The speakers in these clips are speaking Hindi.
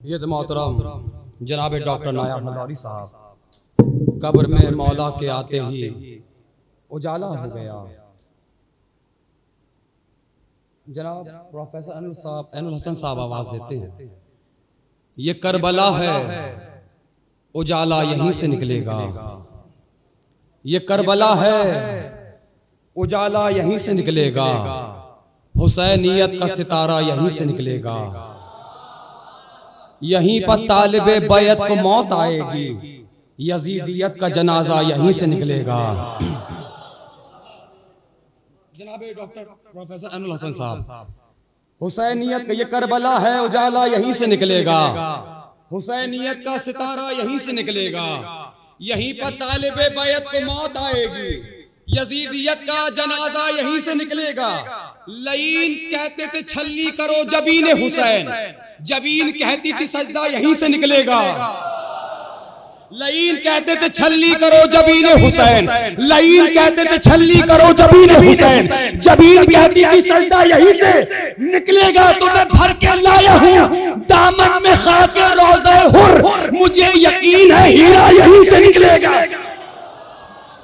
ये मोहतरम जनाब डॉक्टर नायाब हलारी साहब कब्र में मौला के आते ही उजाला हो गया। जनाब प्रोफेसर एनुल हसन साहब आवाज देते हैं, ये करबला है उजाला यहीं से निकलेगा। ये करबला है उजाला यहीं से निकलेगा। हुसैनियत का सितारा यहीं से निकलेगा। यहीं पर तालिबे बैत को मौत आएगी। यजीदियत का जनाजा यहीं से निकलेगा। जनाब डॉक्टर प्रोफेसर एनुल हसन साहब, हुसैनियत का ये करबला है उजाला यहीं से निकलेगा। हुसैनियत का सितारा यहीं से निकलेगा। यहीं पर तालिबे बैत को मौत आएगी। यजीदियत का जनाजा यहीं से निकलेगा। लईन कहते थे छल्ली करो जबीन हुसैन, जबीन कहती थी सजदा यहीं से निकलेगा। लईन कहते थे छल्ली करो जबीन हुसैन, लईन कहते थे छल्ली करो जबीन हुसैन, जबीन कहती थी सजदा यहीं से निकलेगा। तो मैं भर के लाया हूँ दामन में खाके रोज़े हुर, मुझे यकीन है हीरा यहीं से निकलेगा।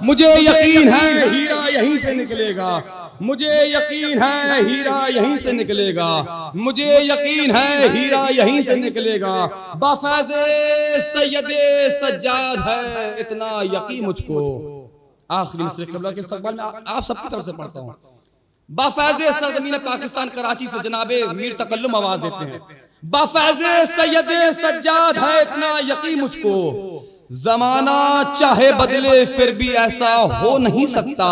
मुझे यकीन है हीरा यहीं से निकलेगा। मुझे यकीन है हीरा यहीं से निकलेगा। मुझे यकीन है हीरा यहीं से निकलेगा। बाफैज़े सैयदे सज्जाद है इतना यकीन मुझको। आखिरी मिस्र क़िबला के इस्तक़बाल में आप सबकी तरफ से पढ़ता हूँ। बाफैज़े सरज़मीन पाकिस्तान कराची से जनाबे मीर तकल्लुम आवाज देते हैं, बाफैज़े सैयदे सज्जाद है इतना यकीन मुझको। जमाना चाहे बदले फिर भी ऐसा हो नहीं सकता।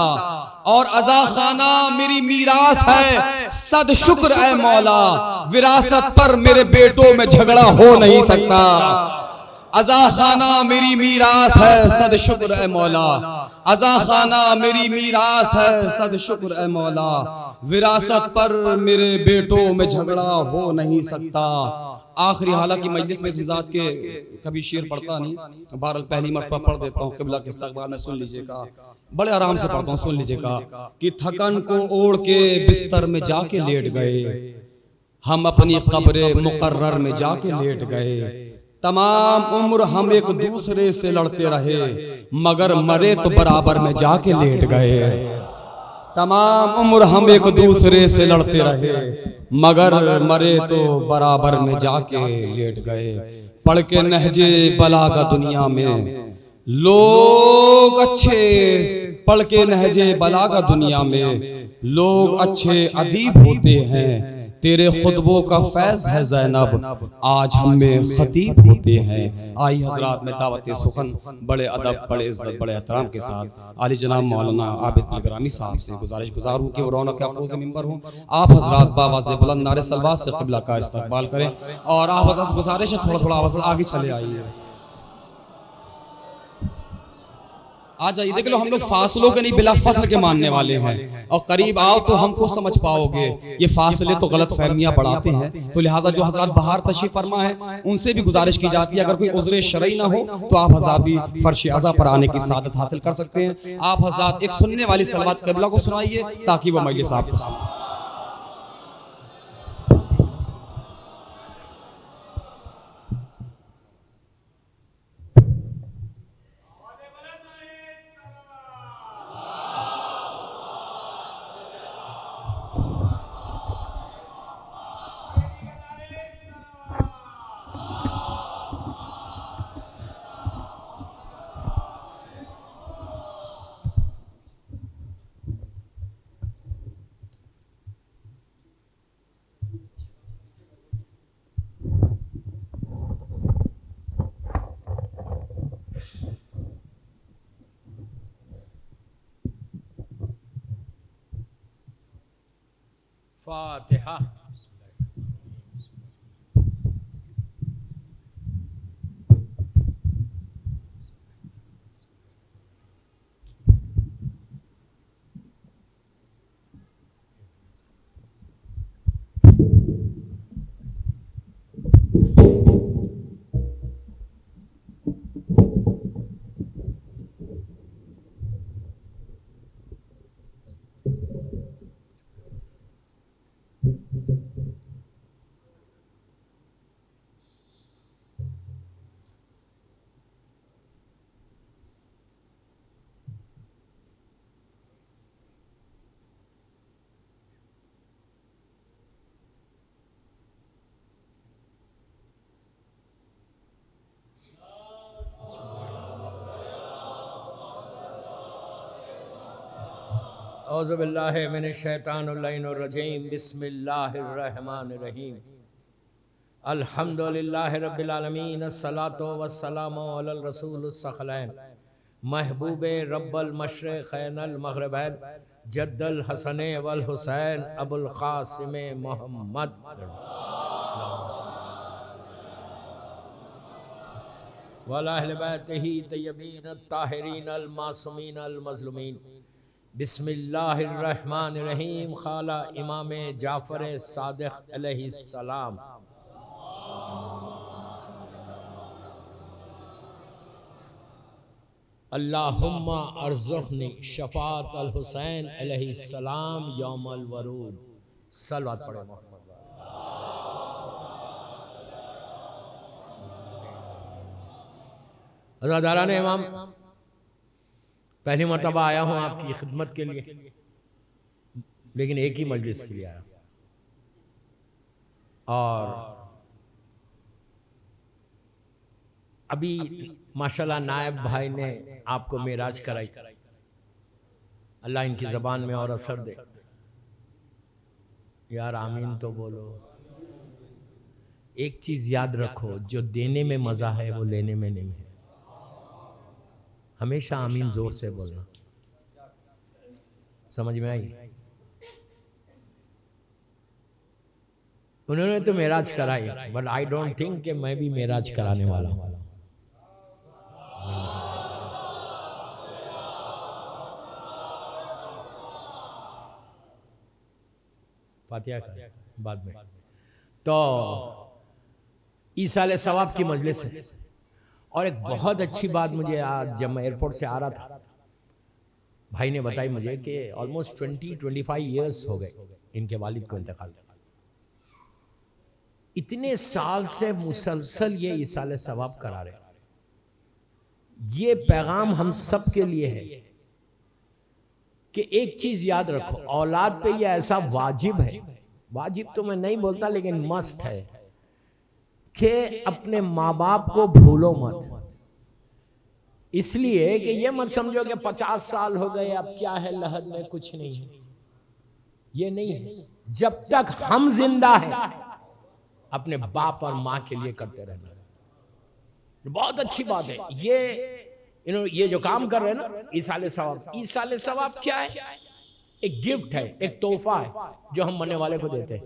और अज़ा खाना मेरी मीरास है सद शुक्र ऐ मौला, विरासत पर मेरे बेटों में झगड़ा हो नहीं सकता। अज़ा खाना मेरी मीरास है सद शुक्र ऐ मौला, अज़ा खाना मेरी मीरास है सद शुक्र ऐ मौला, विरासत पर मेरे बेटों में झगड़ा हो नहीं सकता। आखिरी हालांकि मजलिस में इस मिजाज के कभी शेर पढ़ता नहीं, बहरहाल पहली मरतबा पढ़ देता हूँ। क़िबला के इस्तक़बाल में सुन लीजिएगा, बड़े आराम से पढ़ता हूँ, सुन लीजिएगा कि थकन को ओढ़ के बिस्तर में जाके लेट गए, हम अपनी कब्र मुकर्रर में जाके लेट गए। तमाम उम्र हम एक दूसरे से लड़ते रहे, मगर मरे तो बराबर में जाके लेट गए। तमाम उम्र हम एक दूसरे से लड़ते रहे, मगर मरे तो बराबर में जाके लेट गए। पढ़ के नहजे बलागा दुनिया में लोग अच्छे, पढ़ के नहजे बलागा दुनिया में लोग अच्छे अदीब होते हैं। तेरे खुतबों का फैज़ है ज़ैनब, आज हम में खतीब होते हैं। आई हजरात में दावत सुखन बड़े अदब, बड़े इज्जत, बड़े एहतराम के साथ आली जनाब मौलाना आबिद अलग्रामी साहब से गुजारिश गुजार हूँ कि वो रौनक अफरोज़ मिंबर हूँ। आप हजरात बावाज़ बुलंद नारे सलवात से क़िबला का इस्तक़बाल करें। और आप हजरात गुजारिश है थोड़ा थोड़ा आवाज़ आगे चले आइए, आ जाइए। देख लो हम लोग फासलों के नहीं बिला फसल के मानने वाले हैं, और करीब आओ तो हमको समझ पाओगे। ये फासले तो गलत फहमियां बढ़ाते हैं, तो लिहाजा जो हजरात बाहर तशरीफ फरमा है उनसे भी गुजारिश की जाती है, अगर कोई उज़्र शरई ना हो तो आप हजरात भी फर्श अज़ा पर आने की सादत हासिल कर सकते हैं। आप हजरात एक सुनने वाली सलवात क़िबला को सुनाइए ताकि वह मजलिस आपको सुने। फातिहा। औज़ु बिल्लाहि मिनश शैतानिर रजीम बिस्मिल्लाहिर रहमानिर रहीम अल्हम्दुलिल्लाहि रब्बिल आलमीन अस्सलातु वस्सलामु अलल रसूलिस सखलैन महबूबे रब्बल मशरिक़ैन अल मग़रिबैन जद्दल हसने वल हुसैन अबुल क़ासिम मोहम्मद वल अहले बैतिही तय्यबीन अत्ताहिरीन अल मासूमीन अल मज़लूमीन बिस्मिल्लाहिर्रहमानिर्रहीम खाला इमाम जाफ़र सादिक़ अलैहिस्सलाम अल्लाहुम्मा अर्ज़ुक़नी शफ़ाअत अल हुसैन अलैहिस्सलाम यौमल वरूद। सल्लत पढ़े मोहम्मद। अज़ादारान इमाम, पहली मरतबा आया हूँ आपकी खिदमत के लिए, लेकिन एक ही मजलिस के लिए आया और अभी माशाल्लाह नायब भाई ने आपको मेराज कराई। अल्लाह इनकी ज़बान में और असर दे यार, आमीन तो बोलो। एक चीज़ याद रखो, जो देने में मज़ा है वो लेने में नहीं है। हमेशा आमीन जोर से बोलना। समझ में आई? उन्होंने तो मेराज कराई, बट आई डोंट थिंक कि मैं भी मेराज कराने वाला हूं। फातिहा का बाद में तो ईसा अलैहिस्सलाम की मजलिस है। और एक बहुत अच्छी बात मुझे आज जब मैं एयरपोर्ट से आ रहा था, भाई ने बताई मुझे कि ऑलमोस्ट 20-25 ईयर्स हो गए इनके वालिद को इंतकाल। इतने साल से मुसलसल ये ईसा अलैहिस्सलाम करा रहे। ये पैगाम हम सब के लिए है कि एक चीज याद रखो, औलाद पे ये ऐसा वाजिब है, वाजिब तो मैं नहीं बोलता लेकिन मस्ट है कि अपने माँ बाप को भूलो मत। इसलिए कि ये मत समझो कि 50 साल हो गए अब क्या है लहद में, कुछ नहीं है। ये नहीं है। जब तक हम जिंदा हैं अपने बाप और माँ के लिए करते रहना। बहुत अच्छी बात है ये जो काम कर रहे हैं ना ईसा अलैहिस्सलाम क्या है? एक गिफ्ट है, एक तोहफा है जो हम मरने वाले को देते हैं।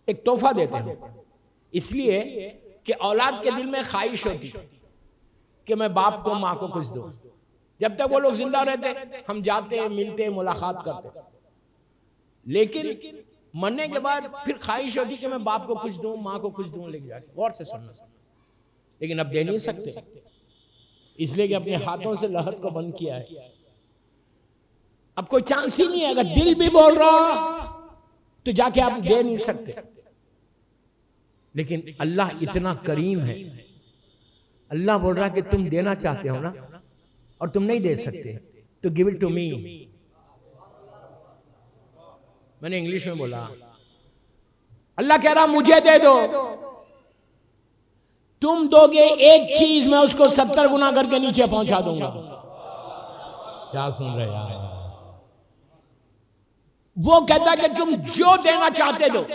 एक तोहफा देते हैं इसलिए कि औलाद के दिल में ख्वाहिश होती कि मैं बाप को माँ को कुछ दूं। जब तक वो लोग जिंदा रहते हम जाते मिलते मुलाकात करते, लेकिन मरने के बाद फिर ख्वाहिश होती कि मैं बाप को कुछ दूं, माँ को कुछ दूं। लेके जाके गौर से सुनना, लेकिन अब दे नहीं सकते इसलिए कि अपने हाथों से लहद को बंद किया है। अब कोई चांस ही नहीं है। अगर दिल भी बोल रहा तो जाके आप दे नहीं सकते। लेकिन अल्लाह इतना करीम है, अल्लाह बोल रहा कि तुम देना चाहते हो ना और तुम नहीं दे सकते तो गिव इट टू मी। मैंने इंग्लिश में बोला, अल्लाह कह रहा मुझे दे दो। तुम दोगे एक चीज, मैं उसको 70 गुना करके नीचे पहुंचा दूंगा। क्या सुन रहे हैं? वो कहता है कि तुम जो देना चाहते दो।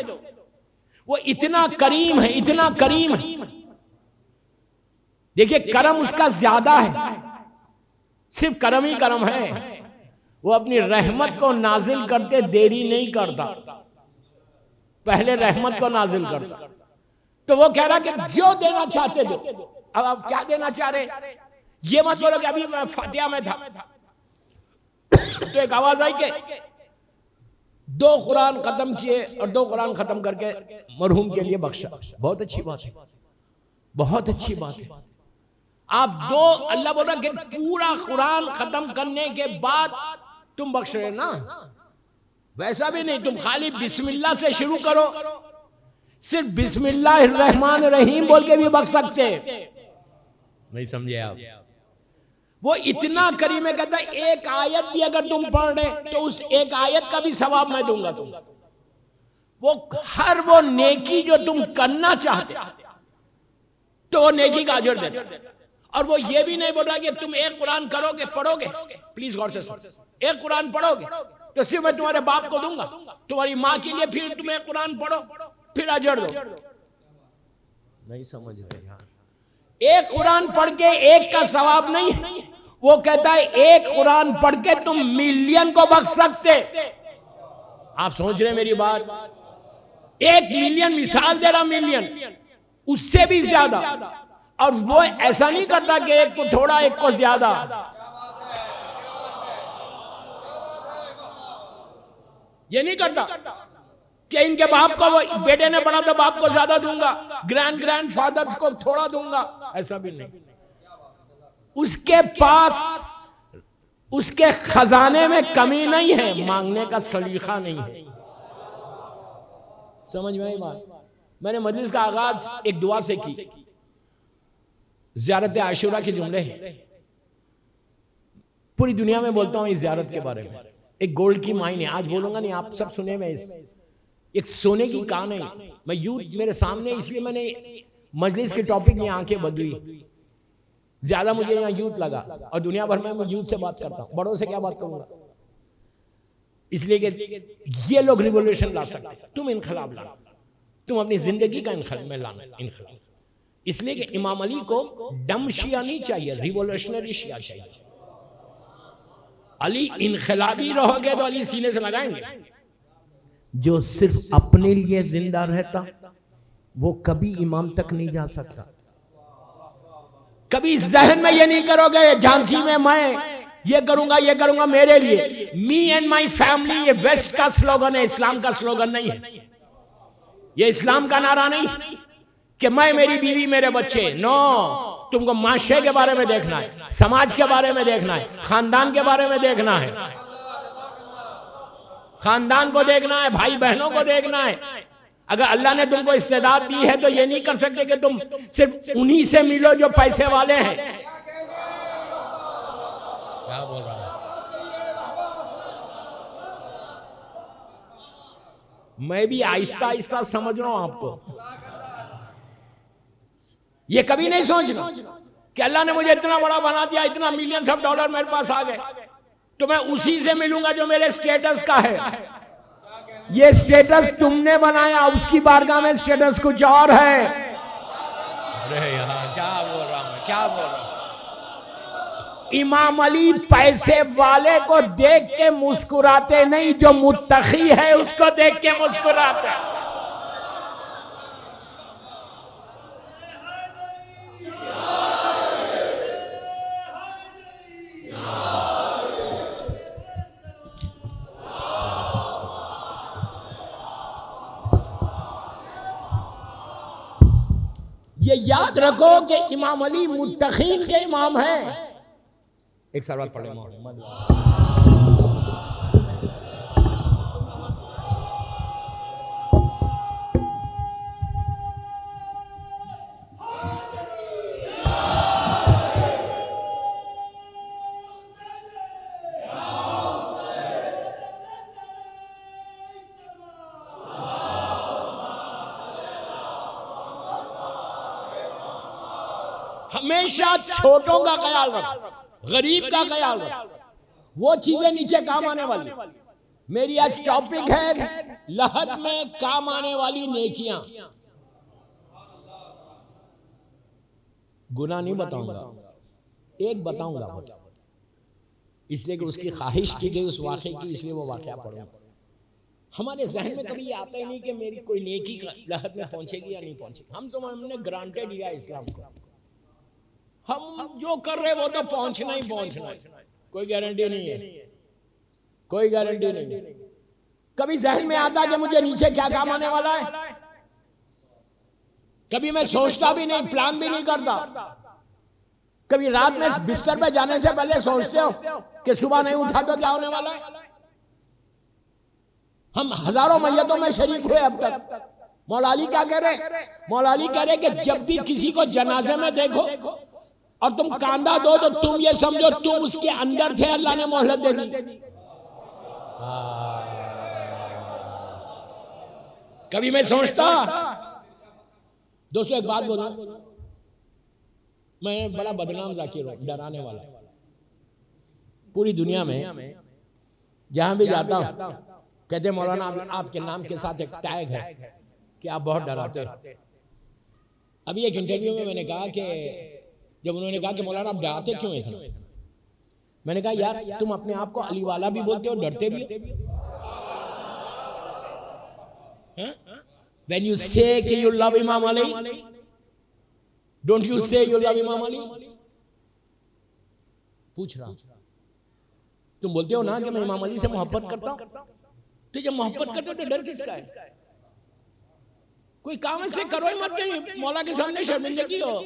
वो इतना करीम है, इतना करीम है। देखिए करम उसका ज्यादा है, सिर्फ करम ही करम है। वो अपनी रहमत को नाजिल करते देरी नहीं करता, पहले रहमत को नाजिल करता। तो वो कह रहा कि जो देना चाहते दो। अब आप क्या देना चाह रहे? ये मत बोलो कि अभी मैं फातिहा में था तो एक आवाज आई कि 2 कुरान खत्म किए और 2 कुरान खत्म करके मरहूम के लिए बख्शा। बहुत अच्छी बात है, बहुत अच्छी बात है। आप अल्लाह बोल रहा कि पूरा कुरान खत्म करने के बाद तुम बख्श रहे ना। वैसा भी नहीं, तुम खाली बिस्मिल्लाह से शुरू करो, सिर्फ बिस्मिल्लाहिर्रहमानिर्रहीम बोल के भी बख्श सकते। नहीं समझे आप? वो इतना करीम है, कहता है एक आयत भी अगर तुम पढ़ रहे तो उस एक आयत का भी सवाब मैं दूंगा तुमको। वो नेकी जो तुम करना चाहते तो वो नेकी का अजर देता। और वो ये भी नहीं बोल रहा कि तुम एक कुरान करोगे, पढ़ोगे, प्लीज गौर से सुनो, एक कुरान पढ़ोगे तो सिर्फ मैं तुम्हारे बाप को दूंगा, तुम्हारी माँ के लिए फिर तुम एक कुरान पढ़ो, फिर अजर दो। नहीं समझ रहे यार, एक कुरान पढ़ के एक का सवाब नहीं है। वो कहता है एक कुरान पढ़ के तुम मिलियन को बख्श सकते। आप सोच रहे मेरी बात? 1 मिलियन, मिसाल दे रहा, मिलियन, उससे भी ज्यादा। और वो ऐसा नहीं करता कि एक को थोड़ा एक को ज्यादा। ये नहीं करता कि इनके बाप को, वो बेटे ने पढ़ा तो बाप को ज्यादा दूंगा, ग्रैंड फादर्स को थोड़ा दूंगा, ऐसा भी नहीं। उसके पास, उसके खजाने में कमी नहीं है, मांगने का सलीका नहीं है। समझ में आई बात? मैंने मजलिस का आगाज एक दुआ से की। ज़ियारत आशूरा के जुमले हैं, पूरी दुनिया में बोलता हूं इस ज़ियारत के बारे में। एक गोल्ड की माइन है, आज बोलूंगा नहीं, आप सब सुने में, एक सोने की कान है। मैं यूथ मेरे सामने, इसलिए मैंने मजलिस के टॉपिक में आंखें बदली। ज्यादा मुझे यहाँ यूथ लगा, और दुनिया भर में मैं यूथ से बात करता हूं, बड़ों से क्या बात करूंगा, इसलिए कि ये लोग रिवोल्यूशन ला सकते, तुम इनकलाब लाना, तुम अपनी जिंदगी का इनकलाब। इसलिए कि इमाम अली को डम शिया नहीं चाहिए, रिवोल्यूशनरी शिया चाहिए। अली इनकलाबी रहोगे तो अली सीने से लगाएंगे। जो सिर्फ अपने लिए जिंदा रहता वो कभी इमाम तक नहीं जा सकता। कभी जहन में ये नहीं करोगे झांसी में मैं ये करूंगा मेरे लिए, मी एंड माई फैमिली, ये वेस्ट का स्लोगन है, इस्लाम का स्लोगन नहीं है। ये इस्लाम का नारा नहीं कि मैं, मेरी बीवी, मेरे बच्चे। नो, तुमको माशरे के बारे में देखना है, समाज के बारे में देखना है, खानदान के बारे में देखना है, खानदान को देखना है, भाई बहनों को देखना है। अगर अल्लाह ने तुमको इस्तेदाद दी है तो ये नहीं कर सकते कि तुम सिर्फ उन्हीं से मिलो जो पैसे वाले हैं। क्या बोल रहा है? मैं भी आहिस्ता आहिस्ता समझ रहा हूं आपको। ये कभी नहीं सोचना कि अल्लाह ने मुझे इतना बड़ा बना दिया, इतना मिलियंस ऑफ डॉलर मेरे पास आ गए तो मैं उसी से मिलूंगा जो मेरे स्टेटस का है। ये स्टेटस तुमने बनाया, उसकी बारगाह में स्टेटस कुछ और है। अरे यार क्या बोल रहा हूं, क्या बोल रहा हूं? इमाम अली पैसे वाले को देख के मुस्कुराते नहीं, जो मुत्तकी है उसको देख के मुस्कुराते। ये याद रखो कि इमाम अली मुत्तकीन के इमाम हैं। एक सवाल पढ़े हमेशा छोटों का ख्याल रखो, गरीब का ख्याल रखो, वो चीजें नीचे काम आने वाली। मेरी आज टॉपिक है लहद में काम आने वाली नेकियां। गुनाह नहीं बताऊंगा, एक बताऊंगा बस, इसलिए कि उसकी ख्वाहिश की गई उस वाक़े की, इसलिए वो वाक़या पढ़ूंगा। हमारे जहन में कभी ये आता ही नहीं कि मेरी कोई नेकी लहद में पहुंचेगी या नहीं पहुंचेगी। हमने ग्रांटेड लिया इस्लाम को, हम जो कर रहे वो तो पहुंचना ही पहुंचना है, कोई गारंटी नहीं है, कोई गारंटी नहीं है। कभी जहन में आता कि मुझे नीचे क्या काम आने वाला है, कभी मैं सोचता भी नहीं, प्लान भी नहीं करता। कभी रात में बिस्तर पे जाने से पहले सोचते हो कि सुबह नहीं उठा तो क्या होने वाला है। हम हजारों मैयतों में शरीक हुए अब तक। मौला अली क्या कह रहे? मौला अली कह रहे कि जब भी किसी को जनाजे में देखो और तुम कांदा दो तो तुम ये समझो तुम उसके अंदर थे, अल्लाह ने मोहलत दे दी। कभी मैं सोचता, दोस्तों एक बात बोलूं, मैं बड़ा बदनाम जाकिर हूं, डराने वाला। पूरी दुनिया में जहां भी जाता हूं कहते मौलाना आपके नाम के साथ एक टैग है कि आप बहुत डराते हैं। अभी एक इंटरव्यू में मैंने कहा कि जब उन्होंने कहा कि मौलाना आप डराते क्यों इतना, मैंने कहा यार तुम अपने आप को अली वाला भी बोलते हो, डरते भी हो। When you say कि you love इमाम Ali, don't you say you love इमाम अली? पूछ रहा, तुम बोलते हो ना कि मैं इमाम अली से मोहब्बत करता हूं, तो जब मोहब्बत करते हो तो डर किसका है? कोई काम ऐसे करो ही मत कहीं मौला के सामने शर्मिंदगी हो,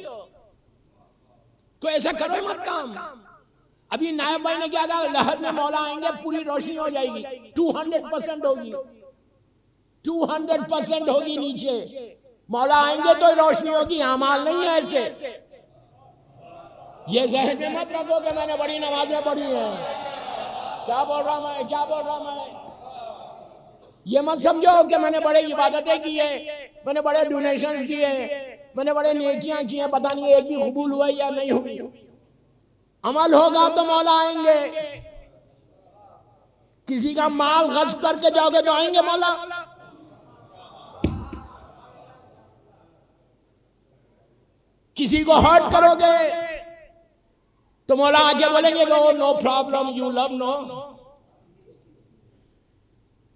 तो ऐसा करो ही मत काम। अभी नायब भाई ने क्या कहा, लहर में मौला आएंगे पूरी रोशनी हो जाएगी, 200% होगी, 200% होगी। नीचे मौला आएंगे तो रोशनी होगी, अमाल नहीं है ऐसे। ये जहन में मत रखो कि मैंने बड़ी नमाजें पढ़ी हैं, क्या बोल रहा मैं, क्या बोल रहा मैं। ये मत समझो कि मैंने बड़े इबादतें की है, मैंने बड़े डोनेशंस दिए, मैंने बड़े नेकियां की हैं, पता नहीं एक भी कबूल हुआ या नहीं हुई। अमल होगा तो मौला आएंगे। किसी का माल गस्ब करके जाओगे तो आएंगे मौला। किसी को हर्ट करोगे तो मौला आके बोलेंगे no problem, you love no.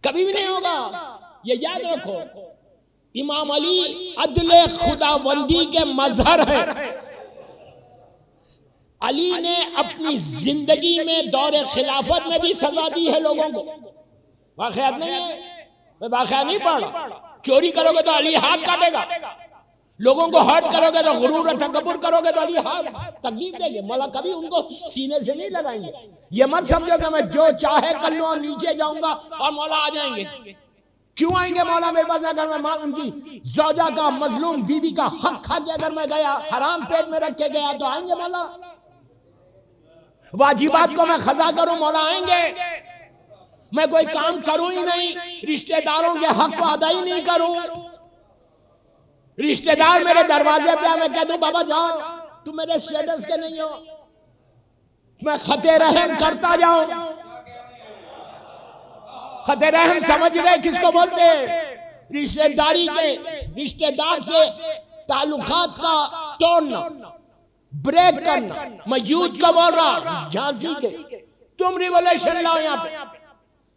कभी भी नहीं होगा, ये याद रखो। इमाम अली अदले खुदाबंदी के मजहर हैं। अली ने अपनी जिंदगी में दौरे खिलाफत में भी सजा दी है लोगों को। वाकयात नहीं है, मैं वाकया नहीं पढ़ रहा। चोरी करोगे तो अली हाथ काटेगा, लोगों को हर्ट करोगे तो गुरूर और तकब्बुर करोगे तो अली हाथ तकलीफ देंगे। मौला कभी उनको सीने से नहीं लगाएंगे। ये मत समझो कि मैं जो चाहे कर लूं और नीचे जाऊंगा और मौला आ जाएंगे। क्यों आएंगे मौला मेरे पास? अगर मैं उनकी जौजा का, मजलूम बीवी का हक खा के अगर मैं गया, हराम पेट में रख के गया, तो आएंगे मौला। वाजिबात को मैं खजा करूं, मौला आएंगे। मैं कोई काम करूं ही नहीं, रिश्तेदारों के हक को अदा ही नहीं करूं, रिश्तेदार मेरे दरवाजे पे, मैं कह दूं बाबा जाओ, तुम मेरे स्टेटस के नहीं हो, मैं खते रहम करता जाऊं। खते रहम समझ रहे किसको बोलते हैं? रिश्तेदारी के, रिश्तेदार से ताल्लुकात का तोड़ना, ब्रेक करना। मैं यूथ का बोल रहा, झांसी के, तुम रिवोल्यूशन लाओ यहाँ पे,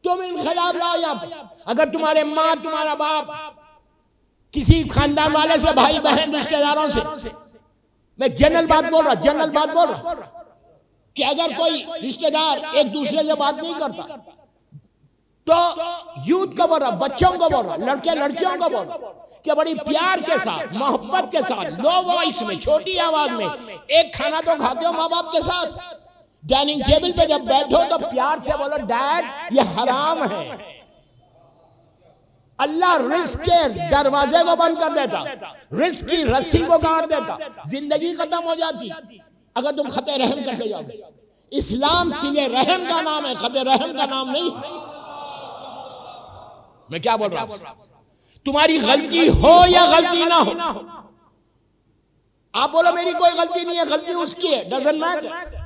तुम इनकलाब लाओ यहाँ पे। अगर तुम्हारे माँ, तुम्हारा बाप, किसी खानदान वाले से, भाई बहन, रिश्तेदारों से, मैं जनरल बात बोल रहा, जनरल बात बोल रहा, कि अगर कोई रिश्तेदार एक दूसरे से बात नहीं करता, तो यूथ को बोल रहा, बच्चों को बोल रहा, लड़के लड़कियों को बोल रहा, कि बड़ी प्यार के साथ, मोहब्बत के साथ, लो वॉइस में, छोटी आवाज में, एक खाना तो खाते हो माँ बाप के साथ, डाइनिंग टेबल पे जब बैठो तो प्यार से बोलो डैड ये हराम है। अल्लाह रिस्क के दरवाजे को बंद कर देता, रिस्क की रस्सी को काट देता, जिंदगी खत्म हो जाती अगर तुम खते रहम करके जाओगे। इस्लाम सिले रहम का नाम है, खते रहम का नाम नहीं। मैं क्या बोल रहा हूं? तुम्हारी गलती हो या गलती ना हो, आप बोलो मेरी कोई गलती नहीं है, गलती उसकी है, डजंट मैटर।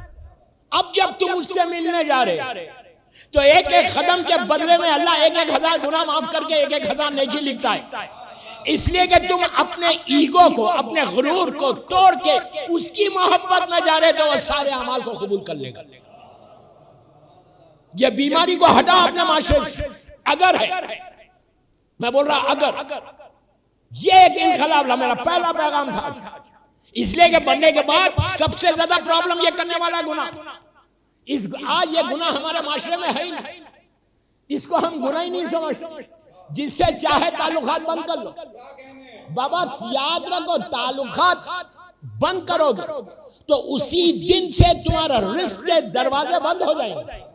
अब जब तुम उससे मिलने जा रहे तो एक एक कदम के बदले में अल्लाह 1,000 गुनाह माफ करके 1,000 नेकी लिखता है। इसलिए कि तुम अपने ईगो को, अपने गुरूर को तोड़ के उसकी मोहब्बत में जा रहे तो वह सारे अमाल को कबूल कर लेगा। ये बीमारी को हटा अपने माशरे से। अगर है, मैं बोल रहा अगर, ये एक इनकलाब ला, मेरा पहला पैगाम था। इसलिए कि बनने के बाद सबसे ज्यादा प्रॉब्लम ये करने वाला गुनाह, आज ये गुनाह हमारे माशरे में है ही नहीं, इसको हम गुनाह ही नहीं समझते। जिससे चाहे ताल्लुकात बंद कर लो। बाबा याद रखो, ताल्लुकात बंद करोगे तो उसी दिन से तुम्हारा रिस्क के दरवाजे बंद हो जाएंगे।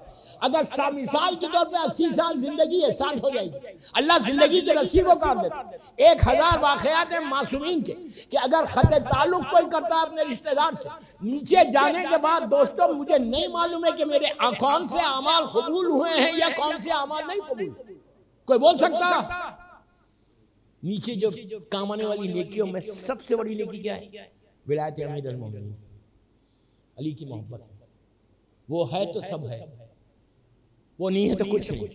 अगर मिसाल के तौर पे 80 साल जिंदगी है, 60 हो जाएगी, अल्लाह जिंदगी की रस्सी को काट देता। 1000 वाकयात हैं मासूमीन के कि अगर खत ताल्लुक कोई करता है अपने रिश्तेदार से, नीचे जाने के बाद दोस्तों मुझे नहीं मालूम है कि मेरे कौन से अमाल कबूल हुए हैं या कौन से अमाल नहीं कबूल। कोई बोल सकता? नीचे जो काम आने वाली नेकियों में सबसे बड़ी नेकी क्या है? विलायत अमीरुल मोमिनीन। अली की मोहब्बत है। वो है तो सब है, वो नहीं है तो कुछ नहीं।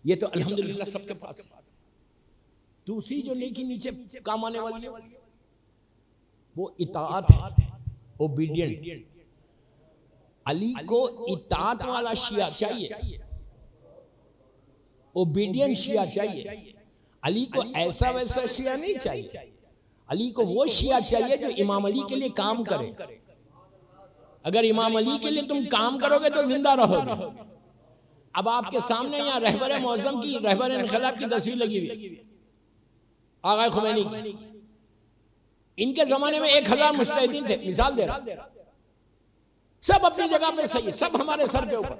ये तो अल्हम्दुलिल्लाह सबके पास है। दूसरी जो नेकी नीचे काम आने वाली है वो इताअत है, ओबीडियंट। अली को इताअत वाला शिया चाहिए, ओबीडियंट शिया चाहिए। अली को ऐसा वैसा शिया नहीं चाहिए। अली को वो शिया चाहिए जो इमाम अली के लिए काम करे। अगर इमाम अली के लिए तुम काम करोगे तो जिंदा रहोगे। अब आपके सामने यहाँ रहबर मौज़म की, रहबर इनक़िलाब की तस्वीर लगी हुई, आगा खुमैनी की। इनके जमाने में 1000 मुज्तहिदीन थे, मिसाल दे रहा, सब अपनी जगह पे सही है, सब हमारे सर के ऊपर।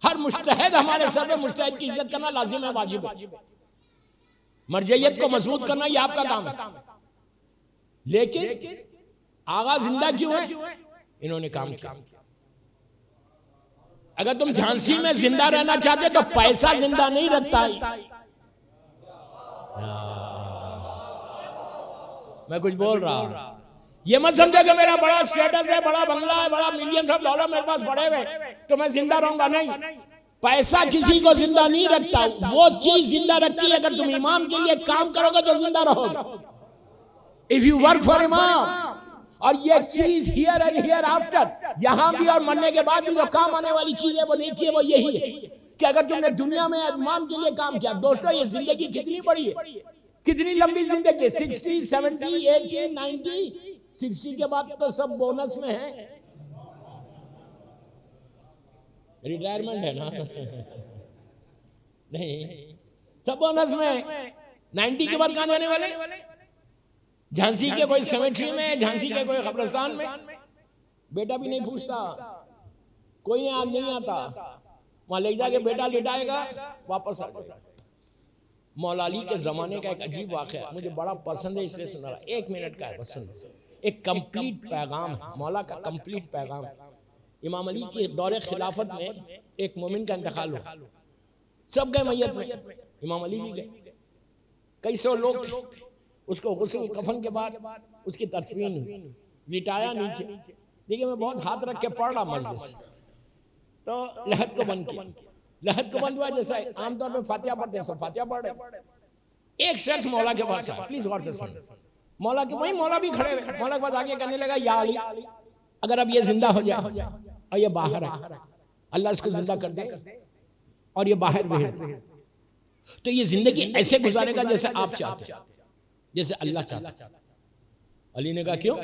हर मुज्तहिद हमारे सर पे, मुज्तहिद की इज्जत करना लाजिम है, वाजिब है। मरजइयत को मजबूत करना ये आपका काम है। लेकिन आगा जिंदा क्यों है? इन्होंने काम किया। अगर तुम झांसी में जिंदा रहना चाहते तो पैसा जिंदा नहीं रखता है। मैं कुछ बोल रहा हूं, ये मत समझो कि मेरा बड़ा स्टेटस है, बड़ा बंगला है, बड़ा मिलियंस ऑफ डॉलर मेरे पास पड़े हुए तो मैं जिंदा रहूंगा। नहीं, पैसा किसी को जिंदा नहीं रखता, वो चीज जिंदा रखती है। अगर तुम इमाम के लिए काम करोगे तो जिंदा रहोगे। इफ यू वर्क फॉर इमाम, और ये चीज हियर एंड हियर आफ्टर, यहां भी और मरने के बाद भी जो काम आने वाली चीज है वो नेकी है, वो यही है कि अगर तुमने दुनिया में इमाम के लिए काम किया। दोस्तों, ये जिंदगी कितनी बड़ी है, कितनी लंबी जिंदगी, 60, 70, 80, 90, 60 के बाद तो सब बोनस में है, रिटायरमेंट है ना नहीं, सब बोनस में। 90 के बाद कहां जाने वाले? झांसी के कोई सेमेट्री में, झांसी के कोई कब्रिस्तान में। बेटा भी नहीं पूछता, कोई नहीं आता, वहां ले जाके बेटा लिटाएगा, वापस आ जाएगा। मौला अली के जमाने का एक अजीब वाक़या मुझे बड़ा पसंद है, इसलिए सुना रहा। 1 मिनट का है, पसंद। एक कंप्लीट पैगाम है, मौला का कंप्लीट पैगाम। इमाम अली के दौरे खिलाफत में एक मोमिन का इंतकाल हुआ, सब गए मैयत में, इमाम अली भी गए। कई सौ लोग थे। उसको गुस्ल कफन के बाद उसकी तदफीन हुई, लिटाया नीचे। देखिए, मैं बहुत हाथ रख के पढ़ रहा मजलिस, तो लहद को बंद किया। लहद को बंद हुआ, जैसा आमतौर पर फातिहा पढ़ते हैं, सब फातिहा पढ़ रहे। एक शख्स मौला के पास आया, प्लीज गौर से सुन। मौला के वहीं मौला भी खड़े हुए। मौला के पास आगे कहने लगा, या अली, अगर अब ये जिंदा हो जाए और ये बाहर है, अल्लाह इसको जिंदा कर दे और ये बाहर भेज दे, तो ये जिंदगी ऐसे गुजारेगा जैसे आप चाहते, जैसे अल्लाह चाहता। अली ने कहा, क्यों?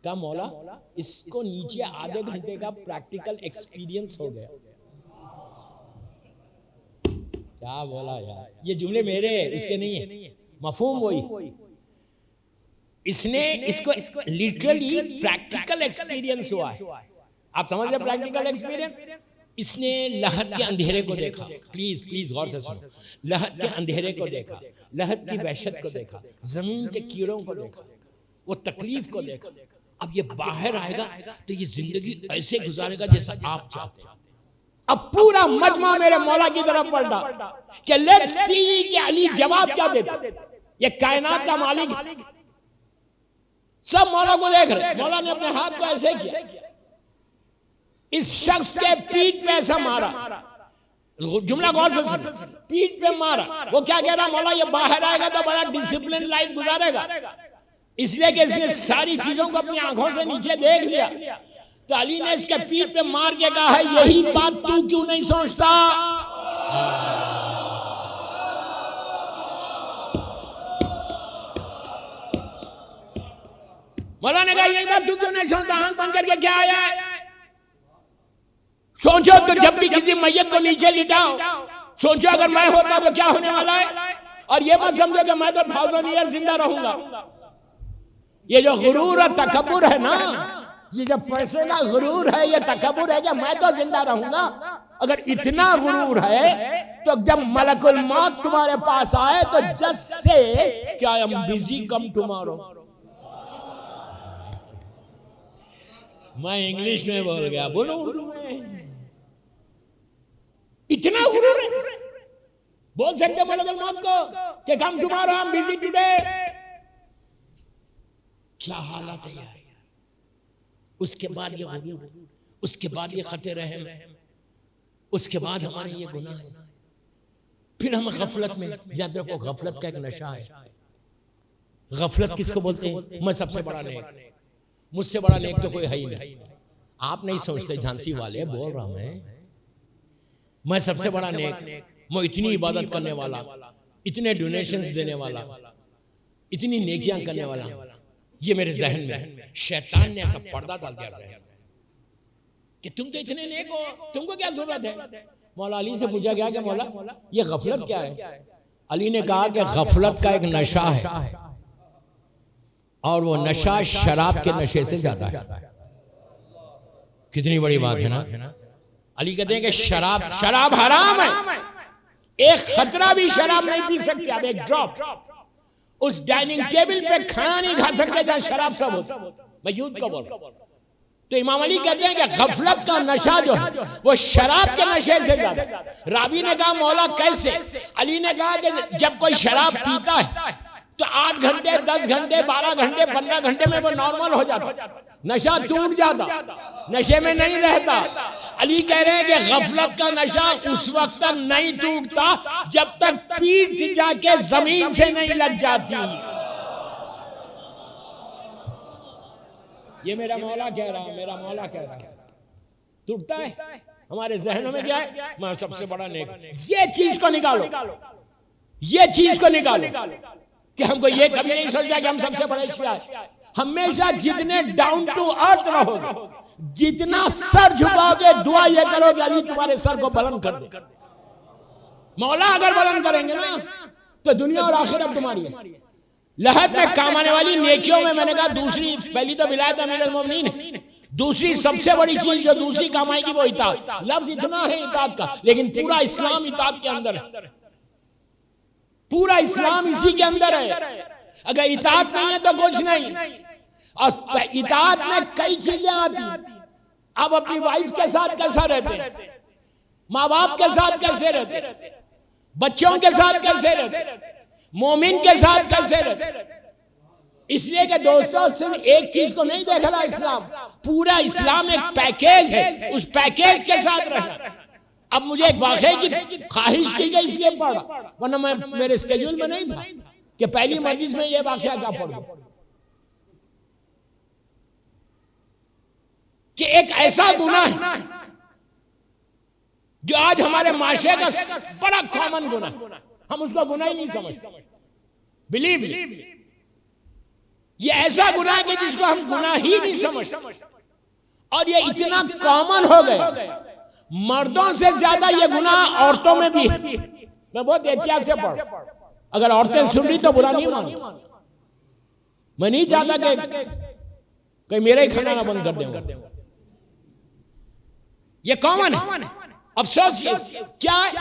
कहा, मौला, इसको नीचे आधे घंटे का प्रैक्टिकल एक्सपीरियंस हो गया। क्या बोला यार, ये जुमले मेरे उसके नहीं है, मफहूम वही। इसने इसको लिटरली प्रैक्टिकल एक्सपीरियंस हुआ है। आप समझ रहे प्रैक्टिकल एक्सपीरियंस? इसने लहद के अंधेरे को देखा, प्लीज गौर से सुनो। लहद के अंधेरे को देखा, लहद की वहशत को देखा, जमीन के कीड़ों को देखा, वो तकलीफ को देखा। अब ये बाहर आएगा तो ये जिंदगी ऐसे गुजारेगा जैसा आप चाहते हैं। अब पूरा मजमा मेरे मौला की तरफ पलटा कि लेट्स सी कि अली जवाब क्या देता। ये कायनात का मालिक, सब मौला को देख रहे। मौला ने अपने हाथ को ऐसे किया, इस शख्स के पीठ पे ऐसा मारा। जुमला गौर से सुनो, पीठ पे मारा। वो क्या कह रहा, मौला ये बाहर आएगा तो बड़ा डिसिप्लिन लाइफ गुजारेगा, इसलिए कि इसने सारी चीजों को अपनी आंखों से नीचे देख लिया। तो अली ने इसके पीठ पे मार के कहा है, यही बात तू क्यों नहीं सोचता? मौला ने कहा, यही बात तू क्यों नहीं सोचता? आंख बंद करके क्या आया है? सोचो तो जब भी किसी मैयत को नीचे लिटाओ, सोचो अगर मैं होता तो क्या होने वाला है। और ये मत समझो कि मैं तो 1000 ईयर जिंदा रहूंगा। ये जो गुरूर और तकब्बुर है ना, ये जब पैसे का गुरूर है, ये तकब्बुर है कि मैं तो जिंदा रहूंगा। अगर इतना गुरूर है तो जब मलकुल मौत तुम्हारे पास आए तो जस्ट से क्या I am busy, come tomorrow. मैं इंग्लिश में बोल गया, बोलो उर्दू में। इतना गुरूर है, बोल सकते मलकुल मौत को कि come tomorrow, I am busy today. क्या हालत है यार, उसके बाद ये गुरूर, उसके बाद ये खते रहम, उसके बाद हमारे ये गुनाह है, फिर हम गफलत में। याद रखो गफलत का एक नशा है। गफलत किसको बोलते हैं? मैं सबसे बड़ा नेक, मुझसे बड़ा नेक तो कोई है ही नहीं। आप नहीं सोचते, झांसी वाले बोल रहा मैं सबसे बड़ा नेक, मैं इतनी इबादत करने वाला, इतने डोनेशंस देने वाला, इतनी नेकियां करने वाला, ये मेरे जहन में शैतान ने ऐसा पर्दा डाल दिया जहन कि तुम तो इतने नेक हो, तुमको क्या जरूरत है। मौला अली से पूछा गया कि मौला ये गफलत क्या है? अली ने कहा कि गफलत का एक नशा है और वो नशा शराब के नशे से ज्यादा है। कितनी बड़ी बात है ना। अली कहते हैं कि शराब हराम है, एक खतरा भी शराब नहीं पी सकते आप, एक ड्रॉप। उस डाइनिंग टेबल पे खाना नहीं खा सकते जहां शराब सब होता। मैं यूथ को बोल रहा हूं। तो इमाम अली कहते हैं कि गफलत का नशा जो है वो शराब के नशे से ज्यादा। रावी ने कहा मौला कैसे? अली ने कहा कि जब कोई शराब पीता है तो 8 घंटे, 10 घंटे, 12 घंटे, 15 घंटे में वो नॉर्मल हो जाता, नशा टूट जाता, नशे में नहीं रहता। अली कह रहे हैं कि गफलत का नशा उस वक्त तक नहीं टूटता जब तक पीठ जाके जमीन से नहीं लग जाती। ये मेरा मौला कह रहा है, मेरा मौला कह रहा है। टूटता है हमारे जहनों में क्या है? मैं सबसे बड़ा नेक। ये चीज को निकालो, ये चीज को निकालो कि हमको ये कभी नहीं सोचा कि हम सबसे बड़े शिया। हमेशा जितने डाउन टू अर्थ रहोगे, जितना सर झुकाओगे, दुआ ये करोगे अली तुम्हारे सर को बुलंद कर दे। मौला अगर बुलंद करेंगे ना तो दुनिया और आखिरत तुम्हारी है। लहद में काम आने वाली नेकियों में मैंने कहा दूसरी, पहली तो विलायत अमीरुल मोमिनीन है, दूसरी सबसे बड़ी चीज जो दूसरी काम आएगी वो इताअत। लफ्ज इतना है इताअत का, लेकिन पूरा इस्लाम इताअत के अंदर है। पूरा इस्लाम इसी के अंदर है। अगर इताअत नहीं है तो कुछ नहीं। और इताअत में कई चीजें आती। आप अपनी वाइफ के साथ कैसा रहते हैं, माँ बाप के साथ कैसे रहते, बच्चों के साथ कैसे रहते, मोमिन के साथ कैसे रहते। इसलिए कि दोस्तों सिर्फ एक चीज को नहीं देख रहा इस्लाम, पूरा इस्लाम एक पैकेज है, उस पैकेज के साथ रहना। अब मुझे एक वाक़े की ख्वाहिश की गई इसलिए पढ़ा, वरना मैं मेरे स्केड्यूल में नहीं था कि पहली मजलिस में ये वाक़या क्या पढ़ूं। कि एक ऐसा गुनाह है जो आज हमारे माशरे का बड़ा कॉमन गुनाह, हम उसको गुनाह ही नहीं समझते। बिलीव ये ऐसा गुनाह है कि जिसको हम गुनाह ही नहीं समझते, और ये इतना कॉमन हो गया, मर्दों से ज्यादा ये गुनाह औरतों में भी है। मैं बहुत एहतियात से पढ़, अगर औरतें सुन रही तो बुरा नहीं मानो। मैं नहीं चाहता कि कहीं मेरा ही खाना ना बंद कर देंगे। ये कॉमन है। अफसोस ये क्या है,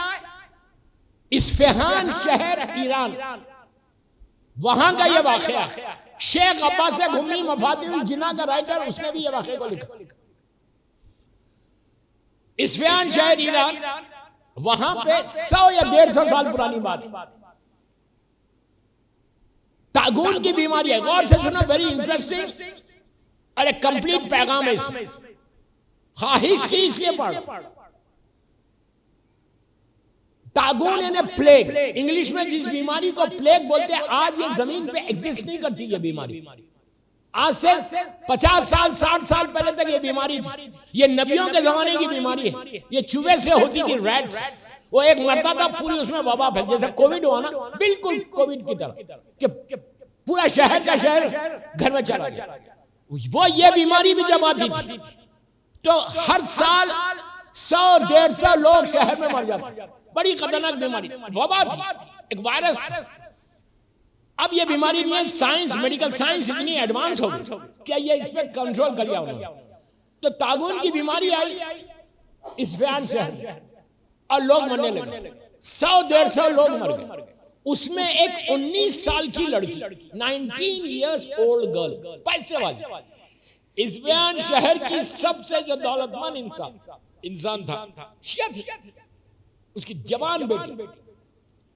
इस्फहान शहर ईरान, वहां का ये वाकया, शेख अब्बास घुमी मफातिहुल जिन्ना का राइटर, उसने भी ये वाकये को लिखा। इस्फहान शहर ईरान, वहां पे 100 या 150 साल पुरानी बात, तागून की बीमारी है। गौर से सुना, वेरी इंटरेस्टिंग और एक कंप्लीट पैगाम है इसमें। ख्वाहिश की इसलिए पढ़, तागून यानी प्लेग, इंग्लिश में जिस बीमारी को प्लेग बोलते हैं, आज ये जमीन पे एग्जिस्ट नहीं करती ये बीमारी। आज से 50 साल 60 साल पहले तक ये बीमारी थी। ये नबियों के जमाने की बीमारी है। ये चूहे से होती थी, रैट से। वो एक मरता था, पूरी उसमें वबा फैल, जैसे कोविड हुआ ना, बिल्कुल कोविड की तरह कि पूरा शहर का शहर घर में चला गया। वो ये बीमारी भी जब आती थी तो हर साल 100-150 लोग शहर में मर जाते। बड़ी खतरनाक बीमारी, वबा थी, एक वायरस था। अब ये बीमारी नहीं है, साइंस, मेडिकल साइंस इतनी एडवांस हो गई क्या ये इस पे कंट्रोल कर लिया उन्होंने। तो तागून की बीमारी आई इस्फहान शहर और लोग मरने लगे। 100-150 लोग मर गए। उसमें एक 19 साल की लड़की, 19 इयर्स ओल्ड गर्ल, पैसे वाली, इस्फहान शहर की सबसे जो दौलतमंद इंसान था, शिया थी, उसकी जवान बेटी,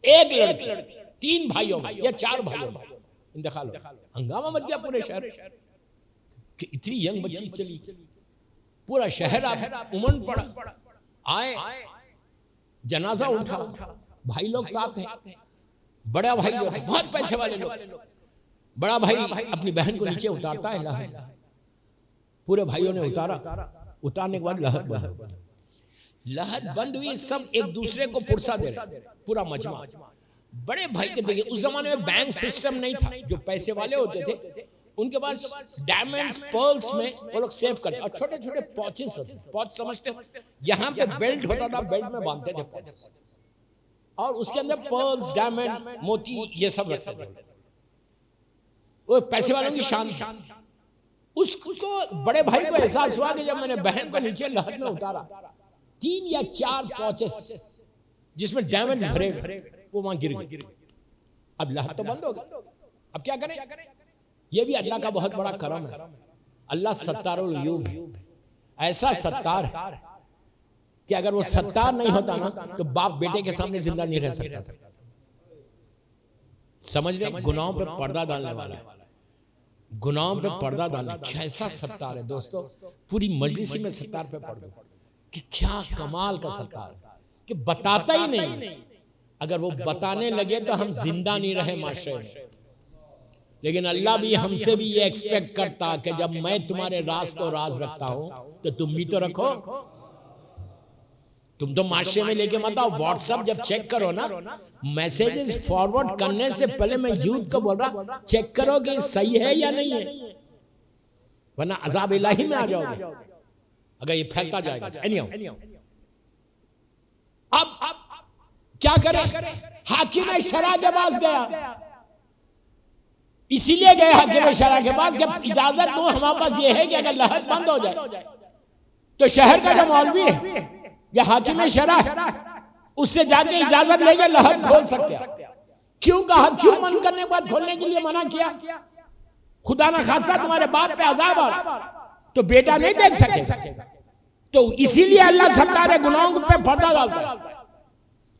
एक लड़की, 3 भाइयों में या 4 भाइयों में, इंतकाल हो, हंगामा मच गया पूरे शहर। कि इतनी यंग बच्ची चली, पूरा शहर आप उमड़ पड़ा, आए, जनाजा उठा, भाई लोग साथ हैं, बड़ा भाई जो था बहुत पैसे वाले लोग, बड़ा भाई अपनी बहन को नीचे उतारता है लहद, पूरे भाइयों ने उतारा, उतारने के बाद लहद बंद हो गई, लहद बंद हुई, सब एक दूसरे को पुरसा दे रहे, पूरा मजमा। बड़े भाई के देखिए उस जमाने में बैंक सिस्टम नहीं था, जो पैसे वाले होते थे उनके पास डायमंड्स पर्ल्स में वो लोग सेव करते, और छोटे छोटे पॉचेस होते, पॉच समझते हो, यहाँ पे बेल्ट होता था, बेल्ट में बांधते थे पॉचेस, और उसके अंदर पर्ल्स, डायमंड, मोती ये सब रखते थे। वो पैसे वालों की शान थी। उसको बड़े भाई को एहसास हुआ कि जब मैंने बहन को नीचे लहद में उतारा, 3 या 4 पॉचेस जिसमें डायमंड भरे वो वहां गिर गए। अब लहद तो बंद हो गई, अब क्या करें? ये भी अल्लाह का बहुत बड़ा करम है। अल्लाह सत्तारुल अयूब, ऐसा सत्तार है कि अगर वो सत्तार नहीं होता ना तो बाप बेटे के सामने जिंदा नहीं रह सकता। समझ रहे? गुनाहों पे पर्दा डालने वाला है, गुनाहों पे पर्दा डालने, कैसा सत्तार है दोस्तों। पूरी मजलिस में सत्तार पे पढ़ दो कि क्या कमाल का सत्तार है कि बताता ही नहीं। अगर वो बताने लगे तो हम जिंदा नहीं रहे माशरे में। लेकिन अल्लाह भी हमसे भी ये एक्सपेक्ट करता कि जब मैं तुम्हारे राज को राज रखता हूं तो तुम भी तो रखो। तुम तो माशरे में लेके मत आओ। व्हाट्सएप जब चेक करो ना, मैसेजेस फॉरवर्ड करने से पहले मैं यूथ को बोल रहा, चेक करो कि सही है या नहीं है, वरना अजाब इलाही में आ जाओगे अगर ये फैलता जाएगा। एनीहाउ, अब क्या करें? हाकिम शरा के पास गया, इसीलिए गए हाकिम शरा के पास कि इजाजत दो, हमारे पास ये है कि अगर लहद बंद हो जाए तो शहर का जो मौलवी है या हाकिम शरा उससे जाके इजाजत लेके लहद खोल सकते हैं। क्यों कहा? क्यों मन करने के बाद खोलने के लिए मना किया? खुदा ना खासा तुम्हारे बाप पे अजाब आ तो बेटा नहीं देख सके, तो इसीलिए अल्लाह सत्तारे गुनाहों पे पर्दा डालता है।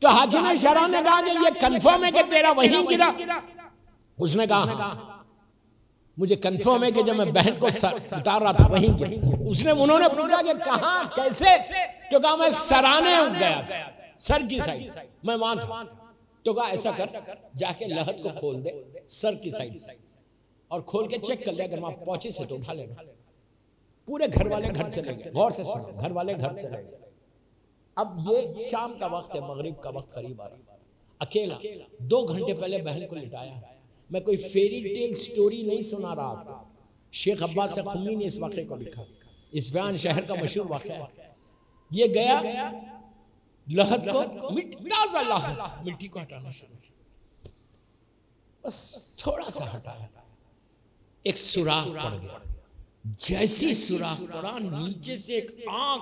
तो हाकिम शरा ने कहा कि ये कंफर्म है कि तेरा वहीं गिरा? उसने कहा मुझे कंफर्म है कि जब मैं बहन को उतार रहा था वहीं गिरा। उन्होंने पूछा कि कहां, कैसे? तो कहा मैं सराने गया था, सर की साइड, मैं वहां था। तो कहा ऐसा कर, जाके लहद को खोल दे सर की साइड से, और खोल के चेक कर ले, अगर वहां पहुंचे से तो उठा लेना। पूरे घर वाले घर चले गए। गौर से सुनो, घर वाले घर चले गए। अब ये शाम का वक्त है, मगरिब का वक्त करीब आ रहा, अकेला 2 घंटे पहले बहन को लिटाया। मैं कोई फेरी टेल स्टोरी नहीं सुना रहा आपको। शेख अब्बास से खुमी ने इस वाक़े को लिखा, इस्फहान शहर का मशहूर वाक़या है। ये गया लहद को, ताज़ा लहद, मिट्टी को हटाना शुरू, बस थोड़ा सा हटाया, एक सुराख पड़ गया। जैसी सुराख पड़ा, नीचे से एक आग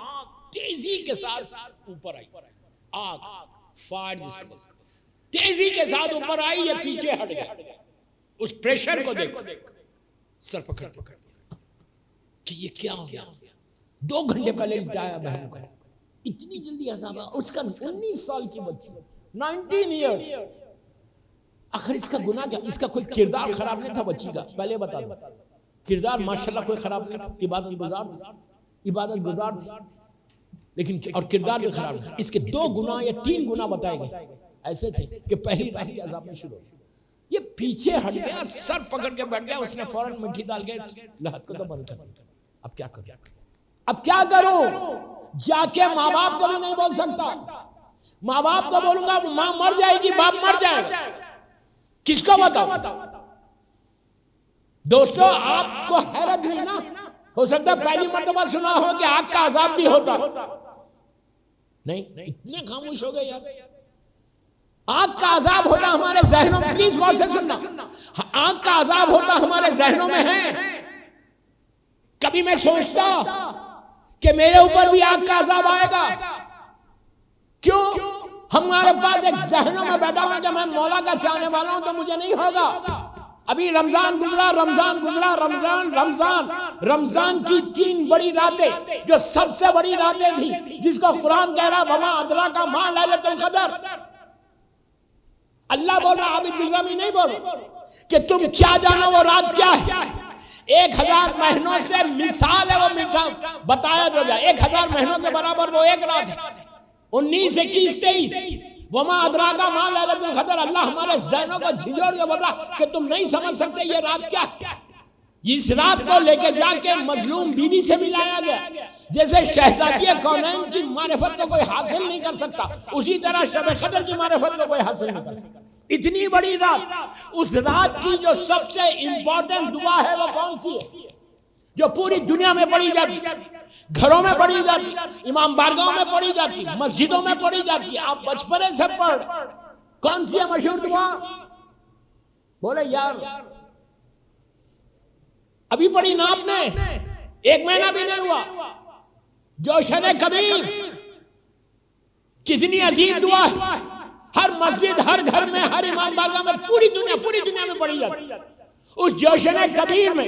तेजी के साथ ऊपर आई, आग फायर जिसको, तेजी के साथ ऊपर आई, ये पीछे हट गया। उस प्रेशर को देख सर पकड़ दिया कि ये क्या हो गया। 2 घंटे पहले लिटाया बहन को, इतनी जल्दी अज़ाब। उसका 19 साल की बच्ची, 19 इयर्स। आखिर इसका गुनाह क्या? इसका कोई किरदार खराब नहीं था बच्ची का, पहले बता दो। किरदार माशाल्लाह कोई खराब नहीं था, इबादत गुजार थी, लेकिन और किरदार भी खराब नहीं। इसके 2 गुनाह या 3 गुनाह बताए गए ऐसे थे कि पहली रात के अज़ाब में शुरू, ये पीछे हट गया, सर पकड़ के बैठ गया। उसने फौरन मिट्टी डाल के लहद को तो बंद कर दिया। अब क्या करूं? अब क्या करूं? जाके माँ बाप को भी नहीं बोल सकता। माँ बाप को बोलूंगा माँ मर जाएगी, बाप मर जाएगा, किसको बताओ? दोस्तों आपको हैरत हुई ना, हो सकता है पहली मर्तबा सुना हो कि आग का अजाब भी होता, नहीं इतने खामोश हो गए यार। आग का अजाब होता हमारे जहनों में, प्लीज गौर से सुनना, आग का अजाब होता हमारे जहनों में है। कभी मैं सोचता कि मेरे ऊपर भी आग का अजाब आएगा? क्यों? हमारे पास एक जहनों में बैठा हुआ कि मैं मौला का चाहने वाला हूं तो मुझे नहीं होगा। अभी रमजान गुजरा, रमजान की 3 बड़ी रातें, जो सबसे बड़ी रातें थी, जिसको कुरान कह रहा वमा अदरा का मा लैलतुल क़दर। अल्लाह बोल रहा, आबिद बिलरामी नहीं बोल कि तुम क्या जानो वो रात क्या है। 1000 महीनों से मिसाल है वो मीठा बताया जो जाए। 1000 महीनों के बराबर वो एक रात है। 19, 21, 23 वमा अदराका मा लैलतुल क़द्र। अल्लाह हमारे ज़हनों को झिझोड़ के बोल रहा कि तुम नहीं समझ सकते ये रात क्या। इस रात को लेके जाके मजलूम बीवी से मिलाया गया। जैसे शहजादी कौनैन की मारिफत को कोई हासिल नहीं कर सकता, उसी तरह शब क़द्र की मारिफत को कोई हासिल नहीं कर सकता। इतनी बड़ी रात, उस रात की जो सबसे इंपॉर्टेंट दुआ है वो कौन सी है, जो पूरी दुनिया में पढ़ी जाती, घरों में पढ़ी जाती, इमाम बारगाहों में पढ़ी जाती, मस्जिदों में पढ़ी जाती, आप बचपने से पढ़। कौन सी है मशहूर दुआ? बोले यार अभी पढ़ी ना आपने, 1 महीना भी नहीं हुआ। जोशने कबीर, कितनी अजीब दुआ है। हर मस्जिद, हर घर में, हर इमाम बारगाह में, पूरी दुनिया में पढ़ी जाती। उस जोशने कबीर में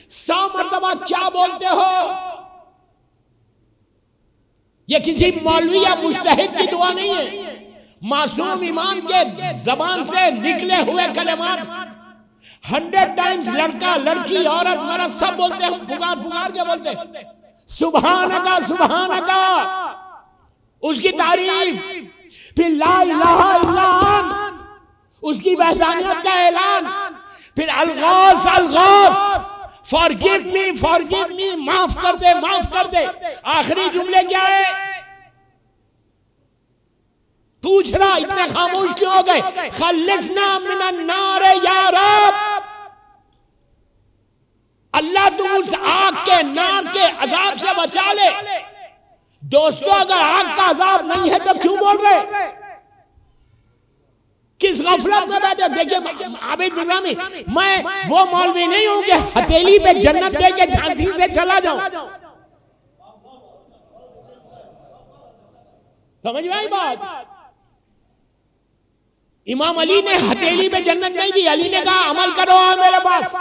100 मरतबा क्या बोलते हो? ये किसी मौलवी या मुज्तहिद की दुआ नहीं है, मासूम इमाम के जबान से निकले हुए कलेमात। 100 टाइम्स लड़का, लड़की, औरत, मर्द सब बोलते हैं, पुकार पुकार के बोलते हैं सुभानका सुभानका, उसकी तारीफ, फिर ला इलाहा इल्ला अंत, उसकी वहदानियत का ऐलान, फिर अलगौस अलगौस, फॉरगिव मी, माफ कर दे, माफ कर दे। आखिरी जुमले क्या है? पूछ रहा इतने खामोश क्यों हो गए? खल्लिसना मिनन नार या रब, अल्लाह तुम उस आग के, नार के अजाब से बचा ले। दोस्तों अगर आग का अजाब नहीं है तो क्यों बोल रहे? किस गफलत में बैठे? देखिए आबिद बिरामी, मैं वो मौलवी नहीं हूं कि हथेली पे जन्नत दे के झांसी से चला जाऊं। समझ में आई बात? इमाम अली ने हथेली पे जन्नत नहीं दी। अली ने कहा अमल करो आओ मेरे पास।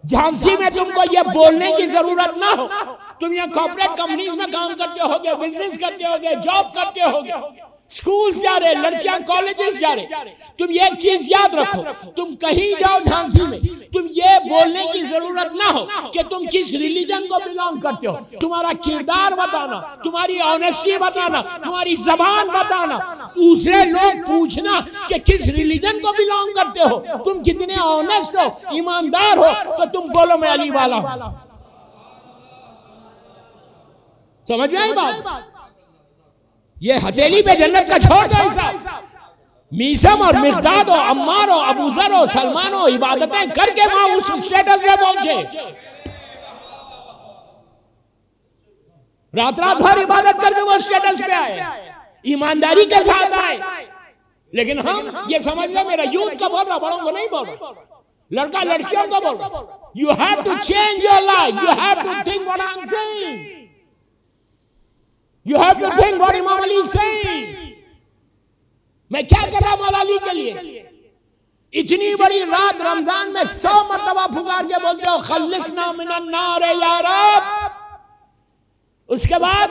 झांसी में तुमको ये बोलने की जरूरत ना हो। तुम यहाँ कॉर्पोरेट कंपनीज में काम करते होगे, बिजनेस करते होगे, जॉब करते होगे, स्कूल जा रहे, लड़कियां कॉलेजेस जा रहे। तुम ये चीज याद रखो, तुम कहीं जाओ झांसी में, तुम ये बोलने की जरूरत ना हो कि तुम किस रिलीजन को बिलोंग करते हो। तुम्हारा किरदार बताना, तुम्हारी ऑनेस्टी बताना, तुम्हारी जबान बताना, दूसरे लोग पूछना कि किस रिलीजन को बिलोंग करते हो, तुम कितने ऑनेस्ट हो, ईमानदार हो, तो तुम बोलो मैं अली वाला हूं। समझ में आई बात? ये हथेली पे जन्नत का छोड़ दो। ऐसा मीसम और मिर्दाद और अम्मार और अबूजर और सलमान और इबादतें करके वहां उस स्टेटस में पहुंचे, रात भर इबादत करके वो स्टेटस पे आए, ईमानदारी के साथ आए। लेकिन हम ये समझ रहे, मेरा यूथ का बोल रहा, बड़ों को नहीं बोल रहा, लड़का लड़कियों को बोल रहा। You have to change your life, you have to think what I am saying, You have to think what इमाम अली saying। मैं क्या कर रहा मौला अली के लिए? इतनी बड़ी रात रमजान में 100 मरतबा पुकार के बोलते हो खल्लिसना मिनन नार या रब। उसके बाद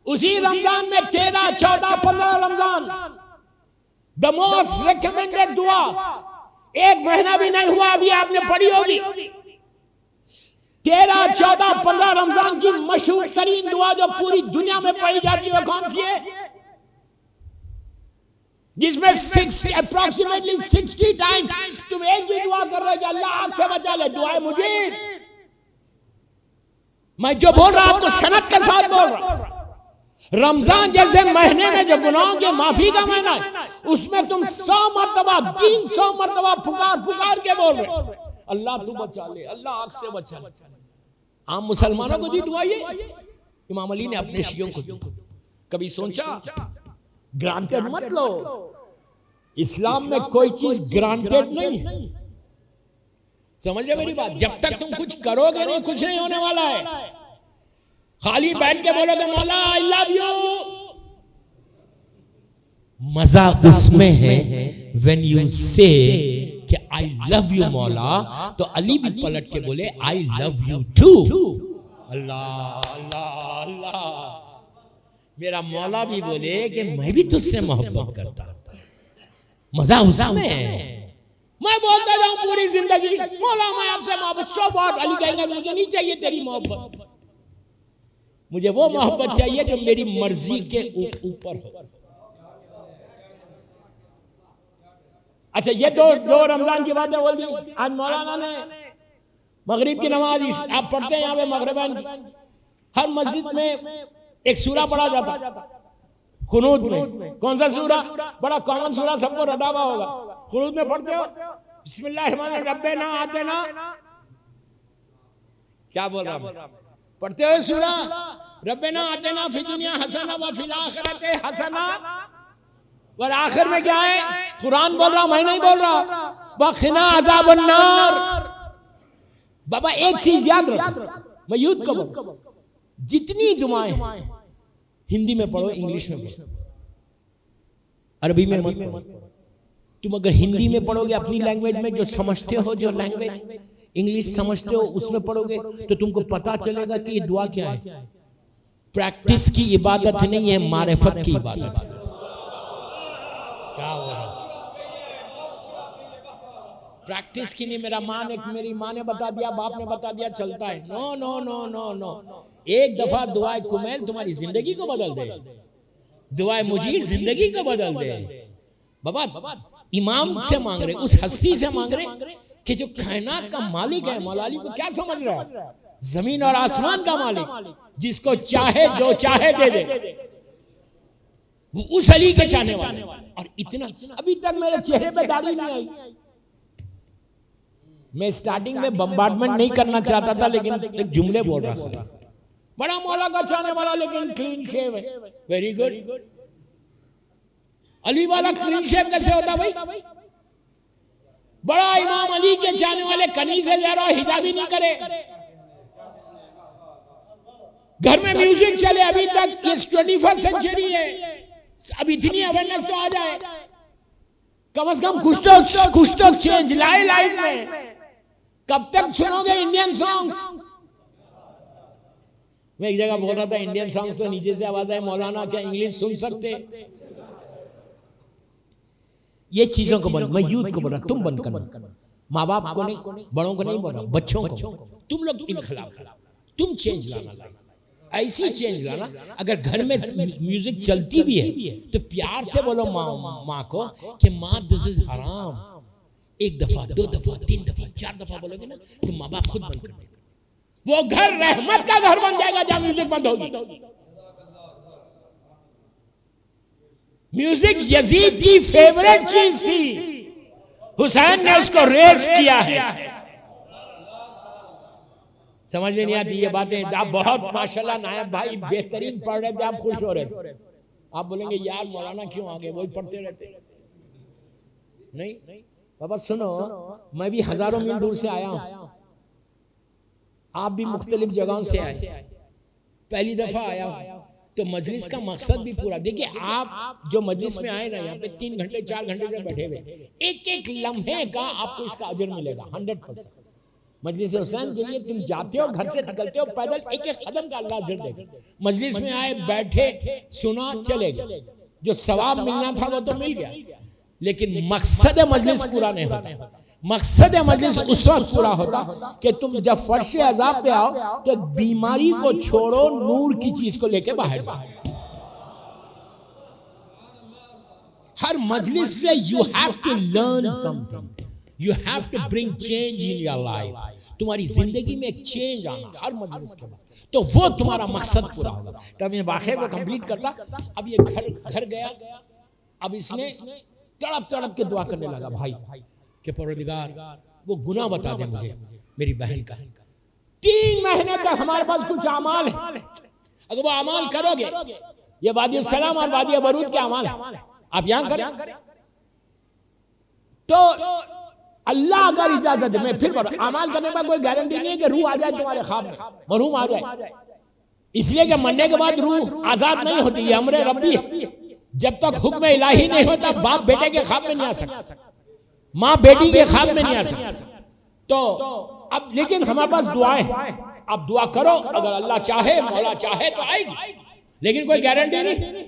उसी रमजान में 13, 14, 15 रमजान, द मोस्ट रिकमेंडेड दुआ, 1 महीना भी नहीं हुआ अभी आपने पढ़ी होगी। 13, 14, 15 रमजान की मशहूर तरीन दुआ जो पूरी दुनिया में पढ़ी जाती है कौन सी है? जिसमें अप्रोक्सीमेटली 60 टाइम्स तुम एक ही दुआ कर रहे हो कि अल्लाह आग से बचा ले। दुआ मुजीब। मैं जो बोल रहा आपको सनद के साथ बोल रहा। रमजान जैसे महीने में जो गुनाहों की माफी का महीना है, उसमें तुम 100 मरतबा, 300 मरतबा पुकार के बोल रहे हो अल्लाह तू बचा ले, अल्लाह आग से बचा ले। आम मुसलमानों को दी दुआ ये इमाम अली ने अपने शियों को दी। कभी सोचा? ग्रांटेड मत लो। इस्लाम में कोई चीज ग्रांटेड नहीं। समझे मेरी बात? जब तक तुम कुछ करोगे नहीं, कुछ नहीं होने वाला है। खाली बैठ के बोलोगे मौला आई लव यू, मजा उसमें है व्हेन यू से कि आई लव यू मौला, तो अली भी पलट के बोले आई लव यू टू। अल्लाह अल्लाह अल्लाह, मेरा मौला भी बोले कि मैं भी तुझसे मोहब्बत करता हूं। मजा उसमें है। मैं बोलता जाऊं पूरी जिंदगी मौला मैं आपसे मोहब्बत, सो बहुत अली कहेंगे मुझे नहीं चाहिए तेरी मोहब्बत, मुझे वो मोहब्बत चाहिए जो मेरी मर्जी के ऊपर हो। अच्छा ये दो रमजान की बातें बोल दी। आज मौलाना ने मगरिब की नमाज आप पढ़ते हैं यहाँ पे मगरिबान की, हर मस्जिद में एक सूरा पढ़ा जाता कुनूत में। कौन सा सूरा? बड़ा कॉमन सूरा, सबको रटा हुआ होगा। कुनूत में पढ़ते हो बिस्मिल्लाहिर्रहमानिर्रहीम रब्बना आतिना, क्या बोल रहा हूं? पढ़ते हो सूरा रब्बना आतिना फिद दुनिया हसना व फिल आखिरति हसना, और आखिर में क्या है? कुरान बोल रहा, मैं नहीं बोल रहा। वक़िना अज़ाबन नार। बाबा एक चीज याद रखो, मैं यूथ को बोल, जितनी दुआएं हिंदी में पढ़ो, इंग्लिश में पढ़ो, अरबी में मत पढ़ो। तुम अगर हिंदी में पढ़ोगे अपनी लैंग्वेज में, जो समझते हो, जो लैंग्वेज इंग्लिश समझते हो उसमें पढ़ोगे, तो तुमको पता चलेगा कि ये दुआ क्या है। प्रैक्टिस की इबादत नहीं है, मारिफत की इबादत है। क्या हो रहा है? प्रैक्टिस की नहीं। मेरी माँ ने बता दिया, बाप ने बता दिया, चलता है। No no no no no, एक दफा दुआए कुमैल तुम्हारी जिंदगी को बदल दे, दुआए मुजीर जिंदगी को बदल दे। बाबा इमाम से मांग रहे, उस हस्ती से मांग रहे कि जो कायनात का मालिक है। मौला अली को क्या समझ रहा है? जमीन और आसमान का मालिक, जिसको चाहे जो चाहे दे दे, वो उस अली के चाहने वाले। और इतना अभी तक मेरे चेहरे पे दाढ़ी नहीं आई। मैं स्टार्टिंग में बम्बार्डमेंट नहीं करना चाहता था, लेकिन एक जुमले बोल रहा था। बड़ा मौला का चाहने वाला, लेकिन क्लीन शेव है। Very good. अली वाला क्लीन शेव कैसे होता भाई? बड़ा इमाम अली के चाहने वाले कनी से जरा हिजाबी नहीं करे, घर में म्यूजिक चले। अभी तक ये 21st सेंचुरी है, अब इतनी अवेयरनेस तो आ जाए, कम से कम कुछ तो चेंज लाए लाइफ में। कब तक सुनोगे इंडियन सॉन्ग्स? मैं एक जगह बोल रहा था इंडियन सॉन्ग्स तो नीचे से आवाज आए, मौलाना क्या इंग्लिश सुन सकते? ये चीजों को बंद, मैं यूथ को बोल रहा, तुम बंद करना। माँ बाप को नहीं, बड़ों को नहीं बोल रहा, बच्चों को। तुम लोग इनखिलाफ, तुम चेंज लाना, लाइफ ऐसी चेंज लाना। अगर घर में म्यूजिक चलती भी है तो प्यार से बोलो माँ को कि माँ दिस इज हराम। एक दफा, दो दफा, तीन दफा, चार दफा बोलोगे ना तो माँ बाप खुद बंद कर देगा। वो घर रहमत का घर बन जाएगा जहां म्यूजिक बंद होगी। म्यूजिक यजीद की फेवरेट चीज थी, हुसैन ने उसको रेस किया है। समझ में नहीं आती ये बातें। आप बहुत माशाल्लाह नायब भाई बेहतरीन पढ़ रहे थे, आप खुश हो रहे थे। आप बोलेंगे यार मौलाना क्यों आगे, वही पढ़ते रहते। नहीं बाबा सुनो, मैं भी हजारों मील दूर से आया हूं, आप भी मुख्तलिफ जगहों से आए, पहली दफा आया हूं, तो मजलिस का मकसद भी पूरा। देखिए आप जो मजलिस में आए ना, यहाँ पे 3 घंटे 4 घंटे से बैठे हुए, एक एक लम्हे का आपको इसका अजर मिलेगा 100%। मजलिस हुसैन के लिए तुम जाते हो, घर से निकलते हो पैदल, एक एक कदम का अल्लाह अजर देगा। मजलिस में आए, बैठे, सुना, चले गए, जो सवाब मिलना था वो तो मिल गया, लेकिन मकसद मजलिस पूरा नहीं होता। मकसद मजलिस उस वक्त पूरा होता कि तुम जब फर्श अज़ाब पे आओ तो बीमारी को छोड़ो, नूर की चीज को लेके बाहर जाओ। हर मजलिस से you have to learn something, you have to bring change in your life. तुम्हारी जिंदगी में एक चेंज आना हर मजलिस के बाद, तो वो तुम्हारा मकसद पूरा होगा। तब ये वाक़े को कंप्लीट करता। अब ये घर गया, अब इसने तड़प तड़प के दुआ करने लगा भाई कि परवरदिगार वो गुनाह बता दे मुझे मेरी बहन का। 3 महीने तक हमारे पास कुछ अमाल है, अगर वो अमाल करोगे, ये वादी सलाम और वादी बरूद के अमाल है, आप यहां करें तो अल्लाह अगर इजाजत दे, मैं फिर बोल रहा, अमाल करने में कोई गारंटी नहीं है कि रूह आ जाए तुम्हारे ख्वाब में, मरहूम आ जाए, इसलिए कि मरने के बाद रूह आजाद नहीं होती, ये अमरे रब्बी है। जब तक हुक्म इलाही नहीं होता, बाप बेटे के ख्वाब में नहीं आ सकता, माँ बेटी के ख्वाब में नहीं आ सकती। तो अब लेकिन हमारे पास दुआएं, अब दुआ करो, अगर अल्लाह चाहे, मौला चाहे तो आएगी, लेकिन कोई गारंटी नहीं।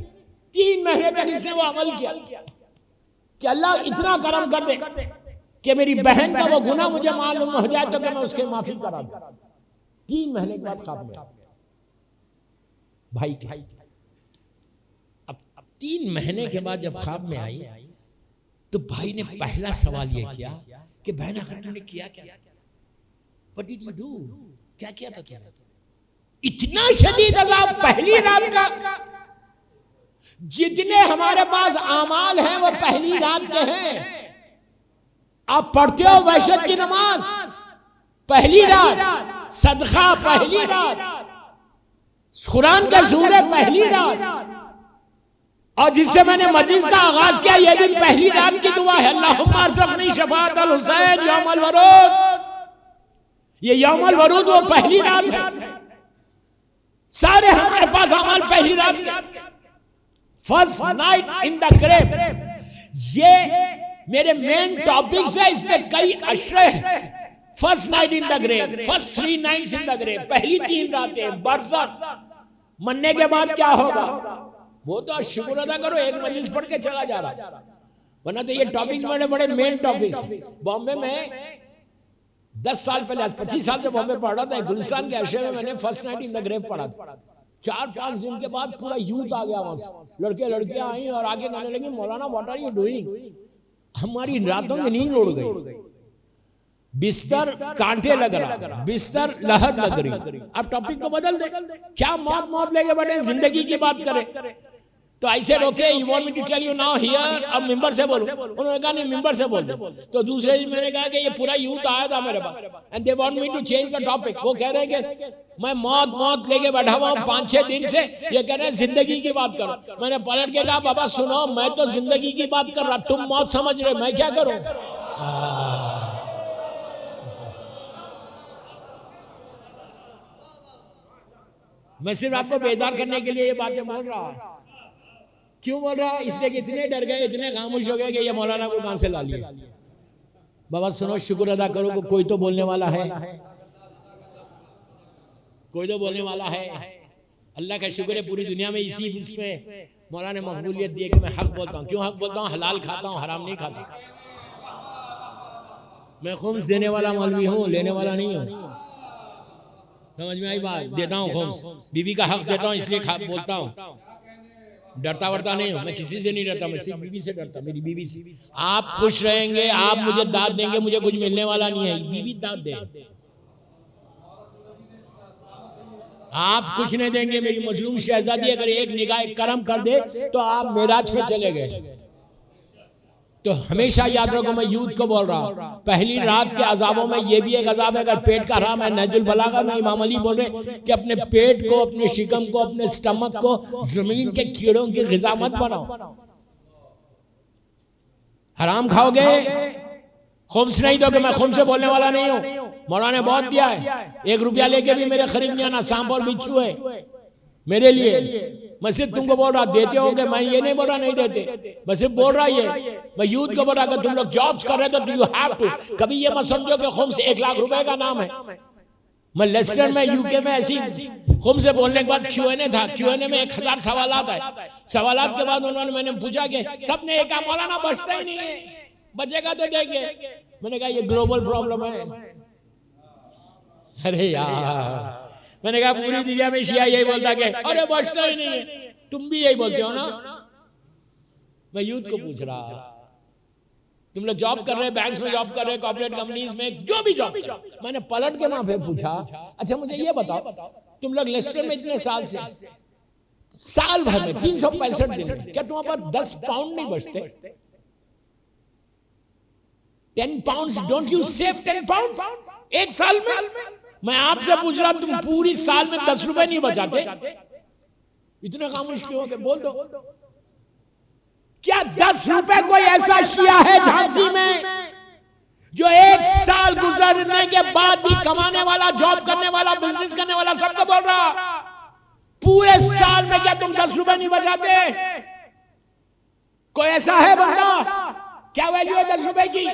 3 महीने तक इसने वो अमल किया कि अल्लाह इतना करम कर दे कि मेरी बहन का वो गुनाह मुझे मालूम हो जाए तो कि मैं उसके माफी करा दूं। 3 महीने के बाद ख्वाब में भाई के। अब 3 महीने के बाद जब ख्वाब में आई तो भाई ने पहला सवाल ये किया कि बहन आखिर तूने किया क्या? What did you do? क्या किया था क्या? इतना शदीद अज़ाब पहली रात का। जितने हमारे पास आमाल हैं वो पहली रात के हैं। आप पढ़ते हो वहशत की नमाज पहली रात, सदका पहली रात, कुरान का सूरे पहली रात, और जिससे मैंने मजलिस का आगाज किया ये दिन पहली रात की दुआ है। अल्लाहुम्मा अर्ज़ुक़नी शफ़ाअत अल हुसैन यौमल वरूद। ये यौमल वरूद वो पहली रात है। सारे हमारे पास अमाल पहली रात के। First night in the grave, ये मेरे मेन टॉपिक्स है। इस पे कई अशरे हैं। First night in the grave, first 3 nights in the grave, पहली 3 रातें, बरसत, मरने के बाद क्या होगा वो तो शुक्र अदा करो एक मजलिस पढ़ के चला जा रहा, वरना तो ये टॉपिक्स बड़े बड़े मेन टॉपिक्स। बॉम्बे में 10 साल पहले, 25 साल से बॉम्बे पढ़ रहा था, गुलिस्तान के अशरे में मैंने first night in the grave पढ़ा था। 4-5 दिन के बाद पूरा यूथ आ गया वहां से, लड़के लड़कियां आई और आगे कहने लगी मौलाना व्हाट आर यू डूइंग। हमारी रातों की नींद उड़ गई, बिस्तर कांटे लग रहा, बिस्तर लहद लग रही। अब टॉपिक को बदल दे, क्या मौत मौत लेके बैठे, जिंदगी की बात करें। तो ऐसे रोके, you want me to tell you now here, अब मिंबर से बोलो। उन्होंने कहा नहीं मिंबर से बोल दे। तो दूसरे दिन मैंने कहा कि ये पूरा यूथ आया था मेरे पास and they want me to change the topic. वो कह रहे हैं कि मैं मौत मौत लेके बैठा हुआ 5-6 दिन से, ये कह रहे हैं जिंदगी की बात करो। मैंने पलट के कहा बाबा सुनो, मैं तो जिंदगी की बात कर रहा, तुम मौत समझ रहे, मैं क्या करूं। मैं सिर्फ आपको बेदार करने के लिए ये बातें बोल रहा हूं। क्यों बोल रहा? इसलिए कि इतने डर गए, इतने खामोश हो गए कि ये मौलाना को कहां से ला लिया। बाबा सुनो, शुक्र अदा करो कि कोई तो बोलने वाला है, कोई तो बोलने वाला है। अल्लाह का शुक्र है पूरी दुनिया में इसी इसमें मौलाना ने मकबूलियत दी कि मैं हक बोलता हूँ। क्यों हक बोलता हूँ? हलाल खाता हूँ, हराम नहीं खाता। मैं खुम्स देने वाला मौलवी हूँ, लेने वाला नहीं हूँ। समझ में आई बात? देता हूँ खुम्स, बीवी का हक देता हूँ, इसलिए बोलता हूँ। डरता वरता नहीं हूं, मैं किसी से नहीं डरता, मैं सिर्फ बीवी से डरता, मेरी बीवी से। आप खुश रहेंगे, आप मुझे दाद देंगे, मुझे कुछ मिलने वाला नहीं है। बीवी दाद दे, आप कुछ नहीं देंगे। मेरी मजलूम शहजादी अगर एक निगाह करम कर दे तो आप मेराज पे चले गए। तो हमेशा याद रखो, मैं यूथ को बोल रहा हूं, पहली रात के अजाबों में ये भी एक अजाब है। अगर पेट का हराम है, नहजुल बलागा में इमाम अली बोल रहे कि अपने पेट को, अपने शिकम को, अपने स्टमक को जमीन के कीड़ों की ग़िज़ा मत बनाओ। हराम खाओगे, खुम्स नहीं दोगे। मैं खुम्स से बोलने वाला नहीं हूं, मौलाना ने बहुत दिया है। 1 रुपया लेके भी मेरे खरीद नहीं आना। सांप और बिच्छू है मेरे लिए। मैं सिर्फ तुमको बोल रहा, देते होगे, मैं ये नहीं बोल रहा नहीं देते, मैं सिर्फ बोल रहा ये। मैं यूथ को बोल रहा, अगर तुम लोग जॉब्स कर रहे हो तो यू हैव टू। कभी ये मत समझो कि खुम्स 1 लाख रुपए का नाम है। मैं लेस्टर में, यूके में ऐसी खुम्स से बोलने के बाद Q&A था। Q&A में 1000 सवालात है। सवालात के बाद उन्होंने, मैंने पूछा कि सबने एक मौलाना बचता ही नहीं है, बचेगा तो देंगे। मैंने कहा ये ग्लोबल प्रॉब्लम है। अरे यार, मैंने कहा पूरी दुनिया में शिया यही बोलता कि अरे बचता ही नहीं है, तुम भी यही बोलते हो ना। मैं यूथ को पूछ रहा, तुम लोग जॉब कर रहे, बैंक्स में जॉब कर रहे, कॉर्पोरेट कंपनीज में, जो भी जॉब कर रहे। मैंने पलट के वहां पे पूछा, अच्छा मुझे ये बताओ, तुम लोग लेस्टर में इतने साल से, साल भर में 365 दिन में, क्या तुम्हारे पास 10 पाउंड नहीं बचते? 10 pound, don't you save 10 pound एक साल में? मैं आपसे पूछ रहा, तुम पूरी साल में 10 रुपए नहीं बचाते? इतना खामोश क्यों हो गए? बोल दो। क्या 10 रुपए कोई ऐसा शिया है झांसी में जो 1 साल गुजरने के बाद भी कमाने वाला, जॉब करने वाला, बिजनेस करने वाला, सबको बोल रहा पूरे साल में क्या तुम 10 रुपए नहीं बचाते? कोई ऐसा है बंदा? क्या वैल्यू है 10 रुपए की?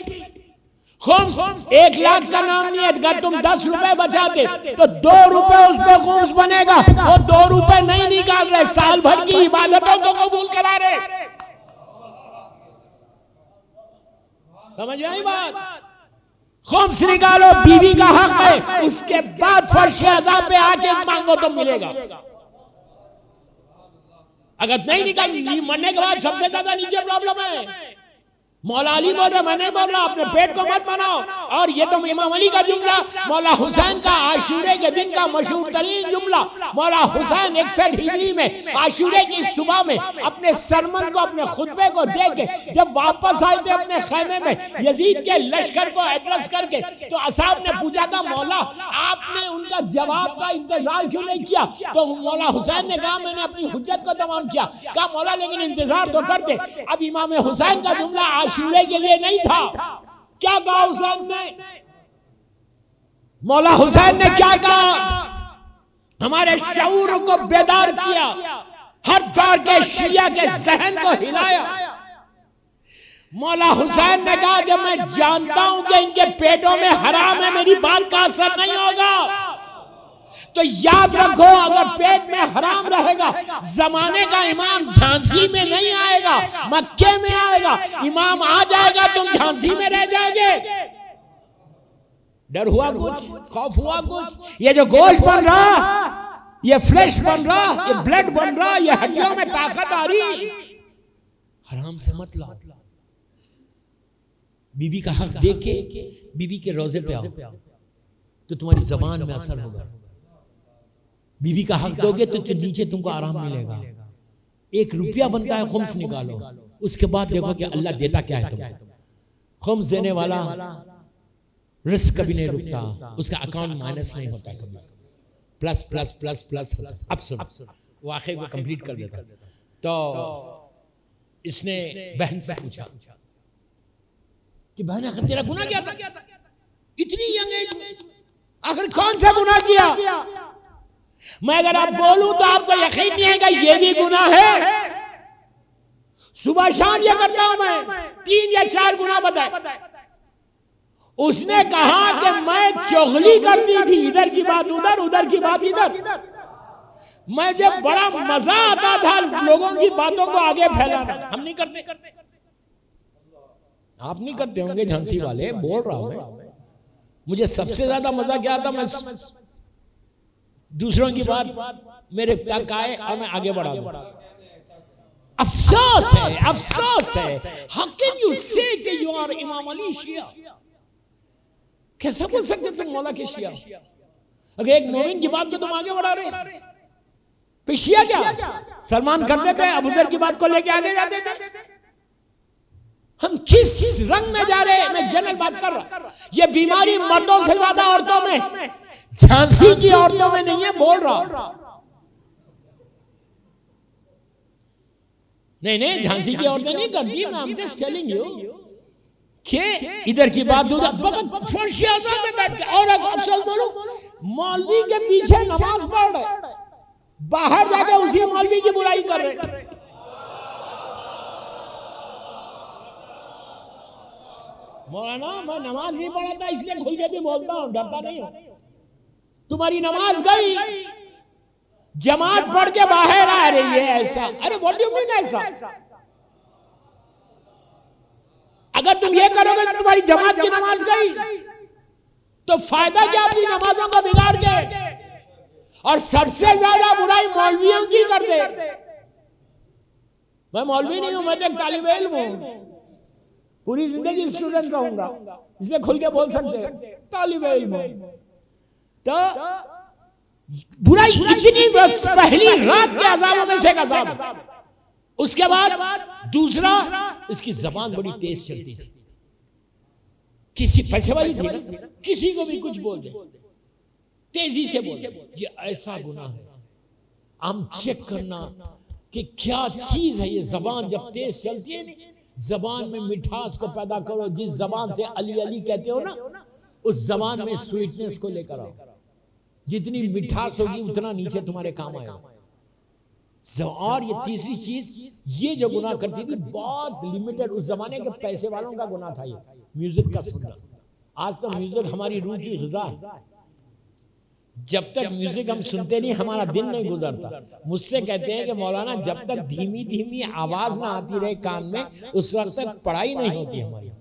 खुम्स 1 लाख का नाम नहीं है। अगर तुम 10 रुपए बचाते तो 2 रुपए उस पर खुम्स बनेगा। वो 2 रुपए नहीं निकाल रहे, साल भर की इबादतों को कबूल करा रहे। समझ में आई बात? खुम्स निकालो, बीवी का हक है, उसके बाद फर्श अज़ाब पे आके मांगो तो मिलेगा। अगर नहीं निकाल, मरने के बाद सबसे ज्यादा नीचे प्रॉब्लम है। मौला अली बोल रहा, मैं नहीं बोल रहा, अपने पेट को मत बनाओ। और ये तो इमाम अली का जुमला, मौला हुसैन का आशूरे के दिन का मशहूर तरीन जुमला। मौला हुसैन 61 हिजरी में आशूरे की सुबह में अपने सरमन को, अपने खुतबे को दे के जब वापस आए थे अपने खैमे में यजीद के लश्कर को एड्रेस करके, तो असहाब ने पूछा था, मौला आपने उनका जवाब का इंतजार क्यों नहीं किया? तो मौला हुसैन ने कहा, मैंने अपनी हुज्जत को तमाम किया। कहा, मौला लेकिन इंतजार तो करते। अब इमाम हुसैन का जुमला आशूरे के लिए नहीं था। क्या कहा हुसैन ने? मौला हुसैन ने क्या कहा? हमारे शऊर को बेदार किया, हर दौर के शिया के जहन को हिलाया। मौला हुसैन ने कहा कि मैं जानता हूं कि इनके पेटों में हराम है, मेरी बात का असर नहीं होगा। तो याद रखो, अगर पेट में हराम रहेगा, जमाने का इमाम झांसी में नहीं आएगा, मक्के में आएगा। इमाम आ जाएगा, तुम झांसी में रह जाओगे। डर हुआ कुछ, खौफ हुआ कुछ? ये जो गोश्त बन रहा, ये फ्लेश बन रहा, ये ब्लड बन रहा, ये हड्डियों में ताकत आ रही, हराम से मत लाओ। बीबी का हक देके बीबी के रोजे पे आओ तो तुम्हारी जबान में असर होगा। बीबी का हक दोगे तो नीचे तुमको आराम मिलेगा। 1 रुपया बनता है, खुम्स निकालो, उसके बाद देखो कि अल्लाह देता क्या है तुमको। खुम्स देने वाला रिस्क कभी नहीं रुकता, उसका अकाउंट माइनस नहीं होता, कभी प्लस प्लस प्लस प्लस होता। अब सुन, वाकई को कंप्लीट कर देता। तो इसने बहन से पूछा कि बहन आखिर तेरा गुनाह क्या था? इतनी यंग एज में आखिर कौन सा गुनाह किया? मैं अगर आप बोलूं तो आपको यकीन नहीं आएगा, ये भी गुनाह है। सुबह शाम ये करता हूं मैं, 3 या 4 गुनाह बताए। उसने कहा कि मैं चुगली करती थी, इधर की बात उधर, उधर की बात इधर। मुझे बड़ा मजा आता था लोगों की बातों को आगे फैलाना। हम नहीं करते, आप नहीं करते होंगे झांसी वाले, बोल रहा हूं मैं। मुझे सबसे ज्यादा मजा क्या आता, मैं दूसरों की बात मेरे तक आए और मैं आगे बढ़ा दूं। अफसोस है, अफसोस है। हाउ कैन यू से कि यू आर इमाम अली शिया? कैसे बोल सकते तुम मौला के शिया? अगर एक मोमिन की बात को तुम आगे बढ़ा रहे, फिर शिया क्या? सलमान करते थे, अबू ज़र की बात को लेके आगे जाते थे। हम किस रंग में जा रहे हैं? मैं जनरल बात कर रहा। ये बीमारी मर्दों से ज्यादा औरतों में, झांसी की औरतों में नहीं है, बोल रहा। नहीं, झांसी की औरतें नहीं करती, मैं I am just telling you कि इधर की बात उधर फर्श आज़ाद में बैठ के। और अफसोस बोलूं, मौलवी के पीछे नमाज पढ़ रहे, बाहर जाके उसी मौलवी की बुराई कर रहे। मौलाना मैं नमाज नहीं पढ़ा था इसलिए खुल के भी बोलता हूं, डरता नहीं हूं। तुम्हारी नमाज गई, जमात पढ़ के बाहर आ रही है, ऐसा? अरे व्हाट डू यू मीन ऐसा? अगर तुम ये करोगे तो तुम्हारी जमात की नमाज गई, तो फायदा क्या अपनी नमाजों को बिगाड़ के? और सबसे ज्यादा बुराई मौलवियों की कर दे। मैं मौलवी नहीं हूं, मैं तो एक तालिब इल्म हूं, पूरी जिंदगी स्टूडेंट रहूंगा, इसलिए खुल के बोल सकते हैं तालिब इल्म हूं। तो बुराई इतनी, बस पहली रात के अज़ाबों में से एक अज़ाब है। उसके बाद दूसरा, इसकी जबान बड़ी तेज चलती थी। किसी पैसे वाली थी ना, किसी को भी कुछ बोल दे, तेजी से बोल दे। ये ऐसा गुनाह है। हम चेक करना कि क्या चीज है ये जबान जब तेज चलती है। जबान में मिठास को पैदा करो। जिस जबान से अली अली कहते हो ना, उस जबान में स्वीटनेस को लेकर आओ। जितनी मिठास होगी उतना नीचे तुम्हारे काम आएगा। और ये तीसरी चीज, ये जो गुनाह करती थी बहुत लिमिटेड, उस जमाने के पैसे वालों का गुनाह था ये, म्यूजिक का सुनना। आज तो म्यूजिक हमारी रूह की ग़िज़ा है। जब तक म्यूजिक हम सुनते नहीं हमारा दिन नहीं गुजरता। मुझसे कहते हैं कि मौलाना जब तक धीमी धीमी आवाज ना आती रहे कान में, उस वक्त तक पढ़ाई नहीं होती हमारी।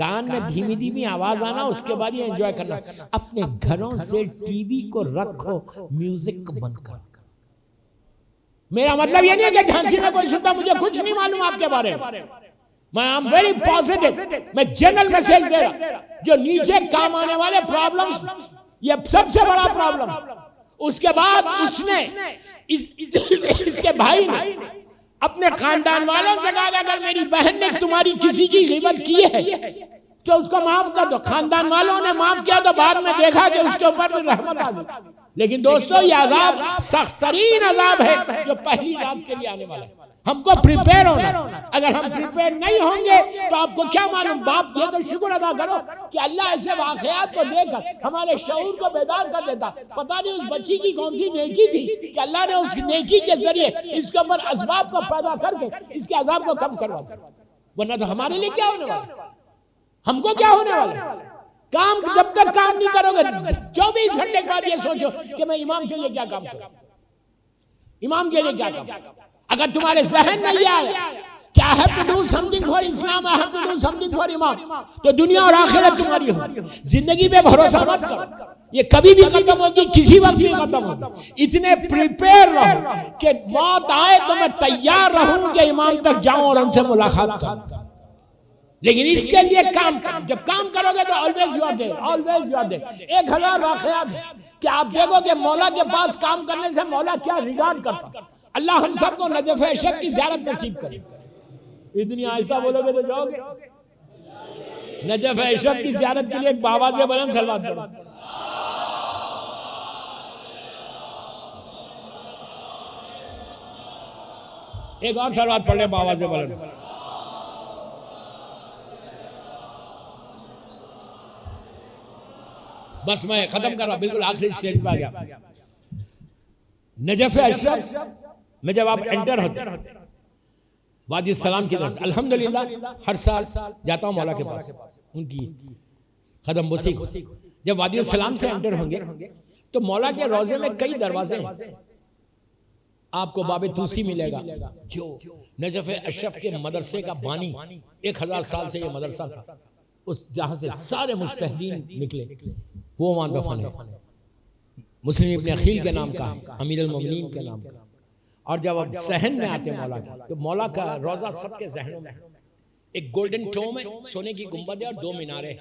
कान में धीमी धीमी आवाज आना, उसके बाद ये एंजॉय करना। अपने घरों से टीवी को रखो, म्यूजिक को बंद करो। मेरा मतलब ये नहीं है कि झांसी में कोई सुनता, मुझे कुछ नहीं मालूम आपके बारे में। मैं आई एम वेरी पॉजिटिव, मैं जनरल मैसेज दे रहा। जो नीचे काम आने वाले प्रॉब्लम्स, ये सबसे बड़ा प्रॉब्लम। उसके बाद उसने इसके भाई ने अपने खानदान वालों से कहा, अगर मेरी बहन ने तुम्हारी किसी की गिबत की है तो उसको माफ कर दो। खानदान वालों ने माफ किया तो बाद में देखा कि उसके ऊपर भी रहमत आ गई। लेकिन दोस्तों, ये अजाब सख्त तरीन अजाब है जो पहली रात के लिए आने वाला है। हमको प्रिपेयर होना। अगर हम प्रिपेयर नहीं होंगे तो आपको क्या मालूम। बाप ये तो शुक्र अदा करो कि अल्लाह ऐसे वाकयात को देखकर हमारे शऊर को बेदार कर देता। पता नहीं उस बच्ची की कौन सी नेकी थी कि अल्लाह ने उस नेकी के जरिए इसके ऊपर असबाब को पैदा करके इसके अजाब को कम करवा दिया। वरना तो हमारे लिए क्या होने वाला, हमको क्या होने वाला। काम जब तक काम नहीं करोगे, 24 घंटे के बाद ये सोचो कि मैं इमाम के लिए क्या काम करूं, इमाम के लिए क्या काम। अगर तुम्हारे जहन में ये आया कि I have to do something for Islam, I have to do something for imam, तो दुनिया और आखिरत तुम्हारी होगी। जिंदगी पे भरोसा मत करो, ये कभी भी खत्म होगी, किसी वक्त भी खत्म होगी। इतने प्रिपेयर रहो कि मौत आए तो मैं तैयार रहूं कि इमाम तक जाऊं और उनसे मुलाकात करूं। लेकिन इसके लिए काम करो। जब काम करोगे तो always you are there, always you are there. 1000 वाकयात है कि आप देखोगे मौला के पास काम करने से मौला क्या रिगार्ड करता। अल्लाह हम सबको नजफ अशरफ की ज़ियारत नसीब करे। इतनी आहिस्ता बोलोगे तो जाओगे। नजफ अशरफ की ज़ियारत के लिए एक बाबा से बुलंद सलवात पढ़ो। एक और सलवात पढ़ ले बाबा से बुलंद। बस मैं खत्म कर रहा, बिल्कुल आखिरी स्टेज पे आ गया। नजफ अशरफ में जब आप एंटर होते वादी सलाम की तरफ, अल्हम्दुलिल्लाह हर साल जाता हूं मौला के पास, उनकी कदम बोसी को। जब वादी सलाम से एंटर होंगे तो मौला के रोजे में कई दरवाजे हैं। आपको बाबे तूसी मिलेगा जो नजफ अशरफ के मदरसे का बानी, 1000 साल से ये मदरसा था, उस जहां से सारे मुज्तहिदीन निकले, वो वहां दफन है। मुस्लिम इब्न अखील के नाम का, अमीरुल मोमिनीन के नाम का। और जब अब सहन में आते मौला का, तो मौला का रोजा सबके जहनों में। एक गोल्डन टोम है, सोने की गुंबद है और 2 मीनारे,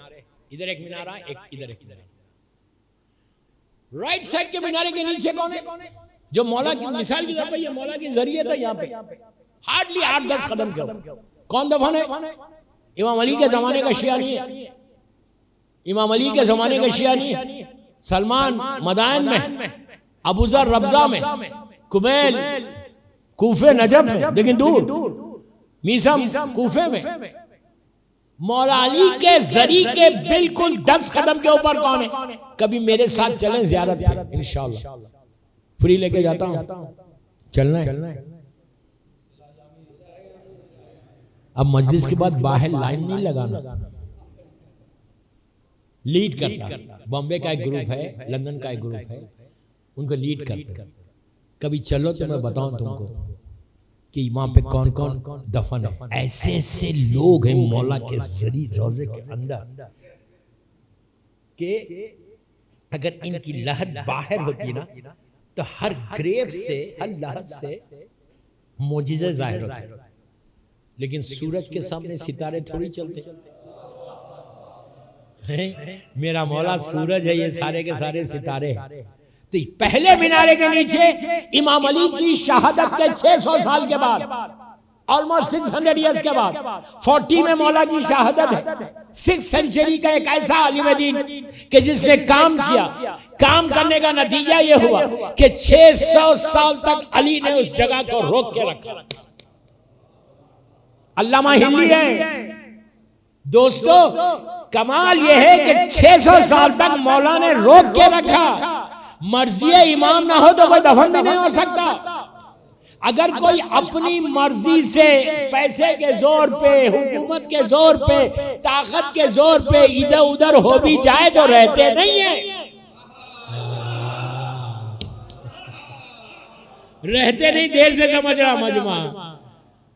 इधर एक मीनारा, एक इधर एक मीनारा। राइट साइड के मीनारे के नीचे कौन है? जो मौला की मिसाल की तरफ, ये मौला की जरिए था। यहाँ पे हार्डली 8-10 कदम के ऊपर कौन दफन है? इमाम अली के जमाने का शिया नहीं है, इमाम अली के जमाने का शिया नहीं है। सलमान मदायन में, अबूजर रब्जा में, कुमैल कूफे नजफ में, लेकिन दूर मीसम कूफे में। मौला अली के जरी के बिल्कुल 10 कदम के ऊपर कौन है? कभी मेरे साथ चलें ज़ियारत पे, इंशाअल्लाह फ्री लेके जाता हूं, चलना है। अब मजलिस के बाद बाहर लाइन नहीं लगाना। लीड करता, बॉम्बे का एक ग्रुप है, लंदन का एक ग्रुप है, उनको लीड करते। कभी चलो तो मैं बताऊं तुमको कि वहां पे कौन कौन दफन है। ऐसे ऐसे लोग हैं मौला के जरी रोजे के अंदर कि अगर इनकी लहर बाहर होती ना तो हर ग्रेव से, हर लहर से मोजिज़े जाहिर होते। लेकिन सूरज के सामने सितारे थोड़ी चलते हैं। मेरा मौला सूरज है, ये सारे के सारे सितारे हैं। तो पहले मीनारे के नीचे इमाम अली की शहादत के 600 साल के बाद, ऑलमोस्ट 600 इयर्स के बाद, 40 में मौला की शहादत है। 6th सेंचुरी का एक ऐसा आलिम दीन कि जिसने काम किया, काम करने का नतीजा यह हुआ कि 600 साल तक अली ने उस जगह को रोक के रखा। अल्लामा हिल्ली है दोस्तों। कमाल यह है कि 600 साल तक मौला ने रोक के रखा। मर्जी इमाम ना हो तो कोई दफन भी नहीं हो सकता। अगर कोई अपनी मर्जी से, पैसे के जोर पे, हुकूमत के जोर पे, ताकत के जोर पे इधर उधर हो भी जाए तो रहते नहीं है, रहते नहीं। देर से समझ रहा मजमा।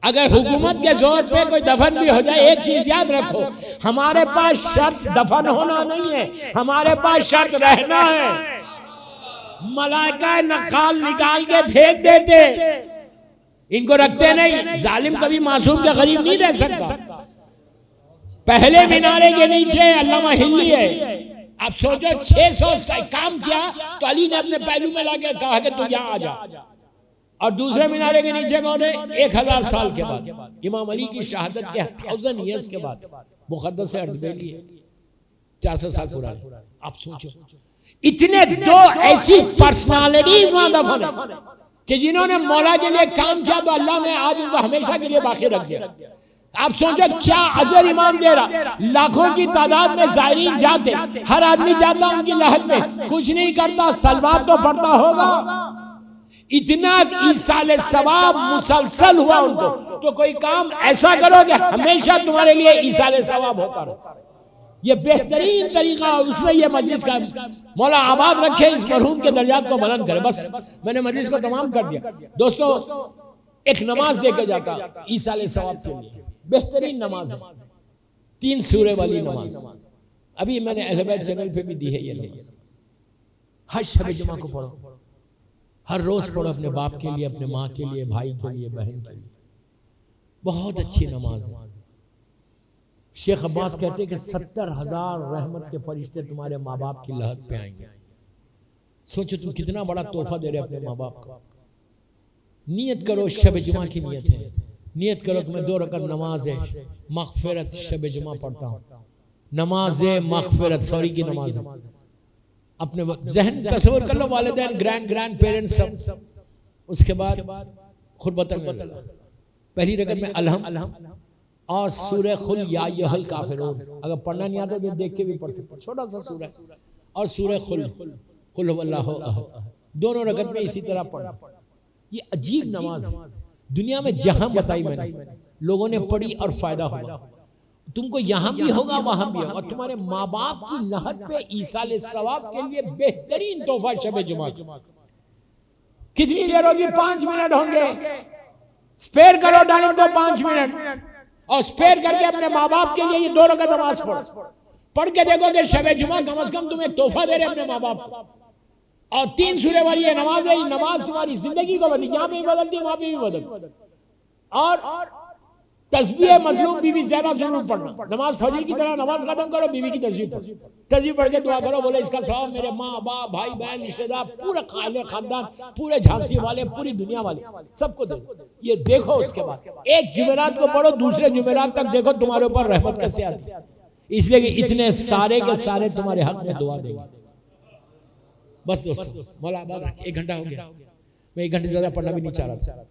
अगर हुकूमत के जोर पे कोई दफन भी हो जाए, एक चीज याद रखो, हमारे पास शर्त दफन होना नहीं है, हमारे पास शर्त रहना है। मलाइका नकाल निकाल के फेंक देते, इनको रखते नहीं। जालिम कभी मासूम के करीब नहीं रह सकता। पहले मीनारे के नीचे अल्लामा हिल्ली है। अब सोचो 600 काम किया तो अली ने अपने पहलू में लाके कहा कि तू यहाँ आ जा। और दूसरे मीनारे के नीचे कौन है? 1000 साल के बाद इमाम अली की शहादत के 1000 ईयर्स के बाद मुकद्दस अर्धबेली है, 400 साल पुरानी। आप सोचो इतने दो ऐसी पर्सनालिटीज वहां दफन है कि जिन्होंने मौला के लिए काम किया तो अल्लाह ने आज उनको हमेशा के लिए बाकी रख दिया। आप सोचो क्या अजर इमाम दे रहा। लाखों की तादाद में ज़ायरीन जाते, हर आदमी जाता उनकी लहर में, कुछ नहीं करता, सलवात तो पढ़ता होगा। इतना ईसाले सवाब मुसलसल हुआ उनको, तो कोई काम ऐसा करो कि हमेशा तुम्हारे लिए ईसाले सवाब होता रहे। ये बेहतरीन तरीका, उसमें ये मजलिस का मौला आबाद रखे, इस मरहूम के दर्जात को बुलंद करे। बस मैंने मजलिस को तमाम कर दिया। दोस्तों एक नमाज दे के जाता ईसाले सवाब के लिए, बेहतरीन नमाज है, 3 सूरे वाली नमाज। अभी मैंने अहले बैत चैनल पे भी दी है ये नमाज। हर शब जुमा को पढ़ो, हर रोज पढ़ो, अपने बाप के लिए, अपने माँ के लिए, भाई के लिए, बहन के लिए। बहुत अच्छी नमाज है। शेख अब्बास कहते कि 70,000 रहमत के फरिश्ते तुम्हारे माँ बाप की लहद पे आएंगे। सोचो तुम कितना बड़ा तोहफा दे रहे अपने माँ बाप को। नियत करो, शब जुमा की नियत है, नियत करो कि मैं 2 रकअत नमाज है मगफिरत शब जुमा पढ़ता हूँ। नमाज मगफिरत सॉरी की नमाज है। अपने जहन तस्वीर कर लो, वालिदैन, ग्रैंड पेरेंट्स सब। उसके बाद खुरबतन में पहली रकअत में अलहम और सूरह खुल या अय्युहल काफिरून, अगर पढ़ना नहीं आता तो देख के भी पढ़ सकते, छोटा सा सूरह, और सूरह खुल हुवल्लाहु अहद, दोनों रकअत में इसी तरह पढ़। ये अजीब नमाज है, दुनिया में जहां बताई मैंने लोगों ने पढ़ी और फायदा हुआ। तुमको यहां भी होगा वहां भी होगा। और तुम्हारे माँ बाप की लहद पे ईसाले सवाब के लिए बेहतरीन तोहफा शब जुमा। कितनी देर होगी? 5 मिनट होंगे। स्पेयर करो टाइम को 5 मिनट, और स्पेयर करके अपने माँ बाप के लिए ये 2 रकअत नमाज पढ़ के देखो कि शब जुमा कम से कम तुम एक तोहफा दे रहे अपने माँ बाप को। और 3 सूरे वाली ये नमाज है, ये नमाज तुम्हारी जिंदगी को बदली, यहाँ पे भी बदलती है, वहां पे भी बदलती। और तस्बीह मजलूम बीवी ज़हरा जरूर पढ़ना। नमाज फजर की तरह नमाज खत्म करो, बीवी की तस्बीह पढ़ो, तस्बीह पढ़ के दुआ करो, बोले इसका सवाब मेरे माँ बाप, भाई बहन, रिश्तेदार, पूरे खानदान, पूरे झांसी वाले, पूरी दुनिया वाले सबको दो। ये देखो, उसके बाद एक जुमेरात को पढ़ो, दूसरे जुमेरात तक देखो तुम्हारे ऊपर रहमत कैसे आती है। इसलिए कि इतने सारे के सारे तुम्हारे हक में दुआ देंगे। बस दोस्तों मौला आबाद रखे। 1 घंटा हो गया, मैं 1 घंटे ज्यादा पढ़ना भी नहीं चाह रहा था।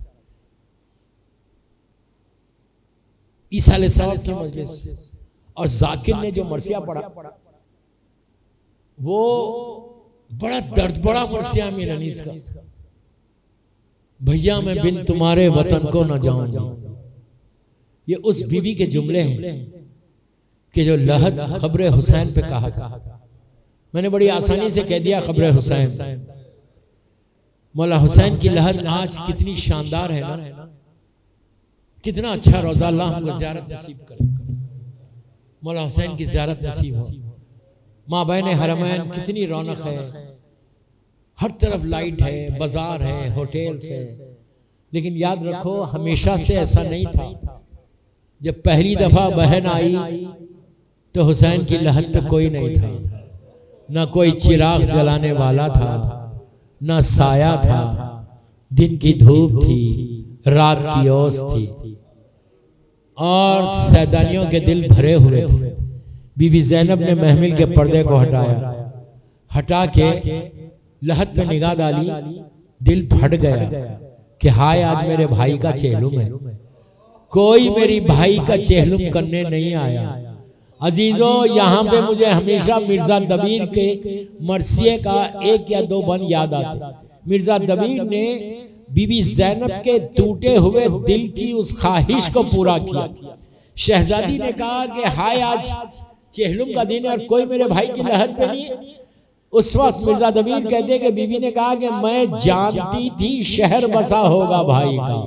ईसाले सवाब की मजलिस, और जाकिर ने जो मरसिया पढ़ा वो बड़ा दर्द, बड़ा मरसिया मीर अनीस का। भैया मैं बिन तुम्हारे वतन को न जाऊंगा। ये उस बीवी के जुमले हैं कि जो लहद खबरे हुसैन पे कहा था। मैंने बड़ी आसानी से कह दिया खबरे हुसैन। मौला हुसैन की लहद आज कितनी शानदार है ना, कितना अच्छा रोजा। अल्लाह हमको ज़ियारत नसीब करे, मौला हुसैन की ज़ियारत नसीब हो। माँ बहन हरमैन, कितनी रौनक है, हर तरफ लाइट है, बाजार है, होटल्स है। लेकिन याद रखो हमेशा से ऐसा नहीं था। जब पहली दफा बहन आई तो हुसैन की लहद पे कोई नहीं था, ना कोई चिराग जलाने वाला था, ना साया था। दिन की धूप थी, रात की ओस थी, और सैदानियों के दिल भरे हुए थे। बीवी ज़ैनब ने महमिल के पर्दे को हटा के लहद पे निगाह डाली, दिल फट गया कि हाय आज मेरे भाई का चेहलुम है, कोई मेरी भाई का चेहलुम करने नहीं आया। अजीजों, यहाँ पे मुझे हमेशा मिर्जा दबीर के मरसिए का 1 या 2 बन याद आते। मिर्जा दबीर ने बीबी ज़ैनब के टूटे हुए दिल की उस ख्वाहिश को पूरा किया। शहजादी ने कहा कि हाय आज चेहलुम का दिन है और कोई मेरे भाई की लहद पे नहीं है। उस वक्त मिर्जा दबीर कहते कि बीबी ने कहा कि मैं जानती थी शहर बसा होगा भाई का,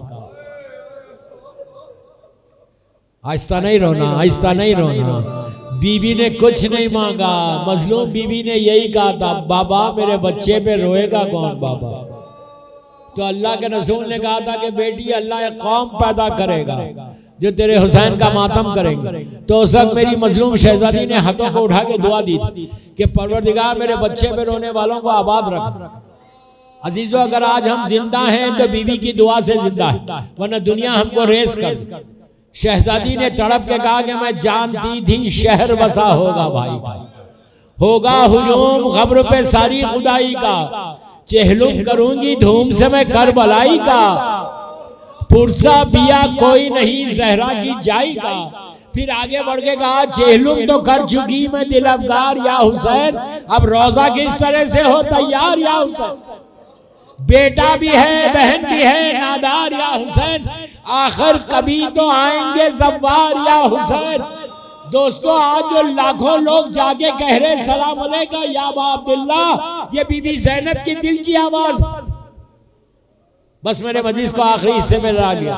आहिस्ता नहीं रोना, आहिस्ता नहीं रोना। बीबी ने कुछ नहीं मांगा, मजलूम बीबी ने यही कहा था, बाबा मेरे बच्चे पे रोएगा कौन बाबा? तो अल्लाह के रसूल ने कहा था कि बेटी अल्लाह एक कौम पैदा करेगा जो तेरे हुसैन का मातम करेंगे। तो उस वक्त मेरी मजलूम शहजादी ने हाथों को उठा के दुआ दी थी कि परवरदिगार मेरे बच्चे पे रोने वालों को आबाद रख। अजीजों, अगर आज हम जिंदा हैं तो बीबी की दुआ से जिंदा है, वरना दुनिया हमको रेस कर। शहजादी ने तड़प के कहा कि मैं जानती थी शहर बसा होगा भाई, होगा हुजूम खबर पे सारी खुदाई का, चहलुम करूंगी धूम से मैं करबलाई का, पुरसा बिया कोई नहीं जहरा की जाई का। फिर आगे बढ़ के कहा चहलुम तो कर चुकी मैं दिल अफगार या हुसैन, अब रोजा किस तरह से हो तैयार या हुसैन। बेटा भी है बहन भी है नादार या हुसैन, आखिर कभी तो आएंगे जब्बार या हुसैन। दोस्तों, आज जो लाखों लोग जाके कह रहे सलाम अलैका या अबा अब्दुल्ला, ये बीबी ज़ैनब की दिल की आवाज। बस मैंने मजलिस को आखिरी हिस्से में ला लिया।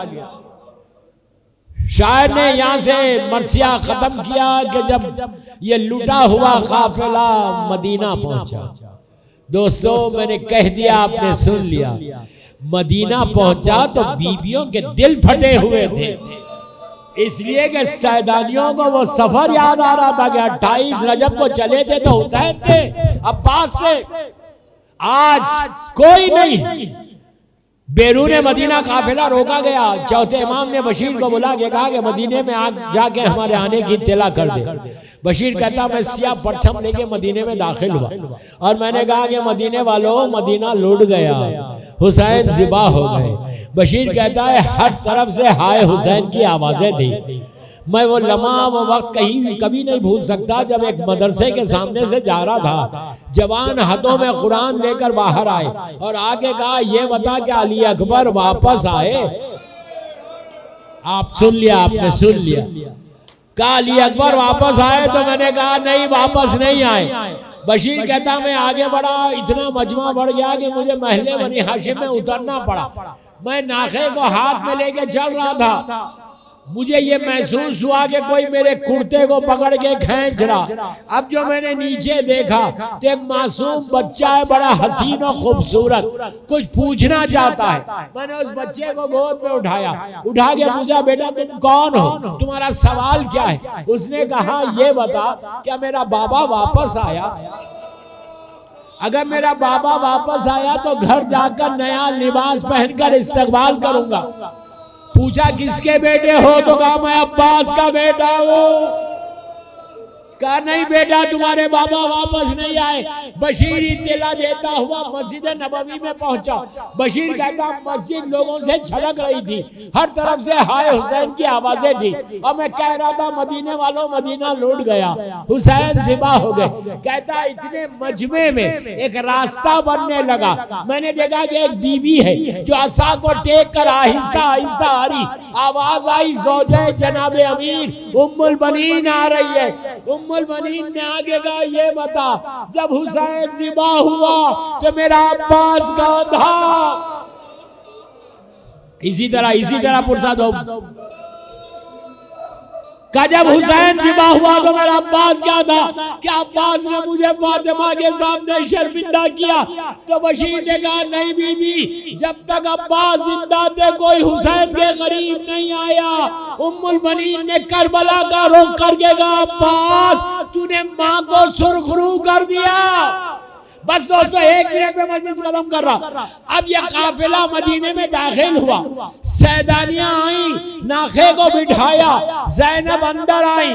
शायर ने यहां से मरसिया खत्म किया कि जब ये लुटा हुआ काफिला मदीना पहुंचा। दोस्तों, मैंने कह दिया आपने सुन लिया, मदीना पहुंचा तो बीबियों के दिल फटे हुए थे, इसलिए कि सैदानियों को वो सफर याद आ रहा था कि 28 रजब को चले थे तो हुसैन थे, अब्बास थे। आज कोई नहीं, बैरून मदीना काफिला रोका गया। चौथे इमाम ने बशीर को बुला के कहा कि मदीने में जाके हमारे आने की इत्तला कर दे। बशीर कहता मैं सिया परचम लेके मदीने में दाखिल हुआ और मैंने कहा कि मदीने वालों, मदीना लूट गया, हुसैन ज़िबा हो गए। बशीर कहता है हर तरफ से हाय हुसैन की आवाजें थी। मैं वो लम्हा, वो वक्त कभी नहीं भूल सकता जब एक मदरसे के सामने से जा रहा था, जवान हाथों में कुरान लेकर बाहर आए और आके कहा ये बता कि अली अकबर वापस आए। आप सुन लिया, आपने सुन लिया, कहा अली अकबर वापस आए। तो मैंने कहा नहीं, वापस नहीं आए। बशीर कहता मैं आगे बढ़ा, इतना मजमा बढ़ गया कि मुझे महले बनी हाशिम में उतरना पड़ा। मैं नाखे को हाथ में लेके चल रहा था, मुझे ये महसूस हुआ कि कोई मेरे कुर्ते को पकड़ के खींच रहा। अब जो मैंने नीचे देखा तो एक मासूम बच्चा है, बड़ा हसीन और खूबसूरत, कुछ पूछना चाहता है। मैंने उस बच्चे को गोद में उठाया, उठा के पूछा बेटा तुम कौन हो, तुम्हारा सवाल क्या है? उसने कहा ये बता क्या मेरा बाबा वापस आया? अगर मेरा बाबा वापस आया तो घर जाकर नया लिबास पहनकर इस्तकबाल करूंगा। पूछा किसके बेटे हो? तो कहा मैं अब्बास का बेटा हूँ। कहा नहीं बेटा, तुम्हारे बाबा वापस नहीं आए। बशीर इत्तला देता हुआ मस्जिद नबवी में पहुंचा। बशीर कहता मस्जिद लोगों से छलक रही थी, हर तरफ से हाय हुसैन की आवाजें थी और मैं कह रहा था मदीने वालों, मदीना लूट गया, हुसैन ज़िबा हो गए। कहता इतने मजमे में एक रास्ता बनने लगा। मैंने देखा कि एक बीबी है जो असा को टेक कर आहिस्ता आहिस्ता आ रही। आवाज आई ज़ौजे जनाबे अमीर उम्मुल बनीन आ रही है। उम्मुल बनीन ने आगे कहा ये बता जब हुसैन ज़िबा हुआ तो मेरा अब्बास कहाँ था? इसी तरह पुरसाद हो का जब हुसैन ज़िबा हुआ तो मेरा अब्बास क्या था? क्या अब्बास ने मुझे फातिमा के सामने शर्मिंदा किया? तो बशीर ने कहा नहीं बीबी, जब तक अब्बास जिंदा थे कोई हुसैन के करीब नहीं आया। उम्मुल बनीन ने करबला का रुख करके कहा अब्बास तूने माँ को सुरखरू कर दिया। बस दोस्तों, 1 मिनट में मजलिस खत्म कर रहा। अब यह काफिला मदीने में दाखिल हुआ, सैदानियां आई, नाखे को बिठाया, ज़ैनब अंदर आई,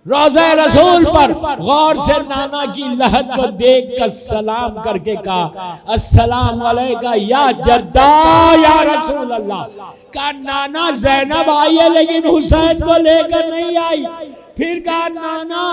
रोज़ा रसूल पर गौर से नाना की लहद को देख कर सलाम करके कहा अस्सलाम अलैका या जद्दा या रसूल अल्लाह। कहा नाना ज़ैनब आई है लेकिन हुसैन को लेकर नहीं आई। फिर कहा नाना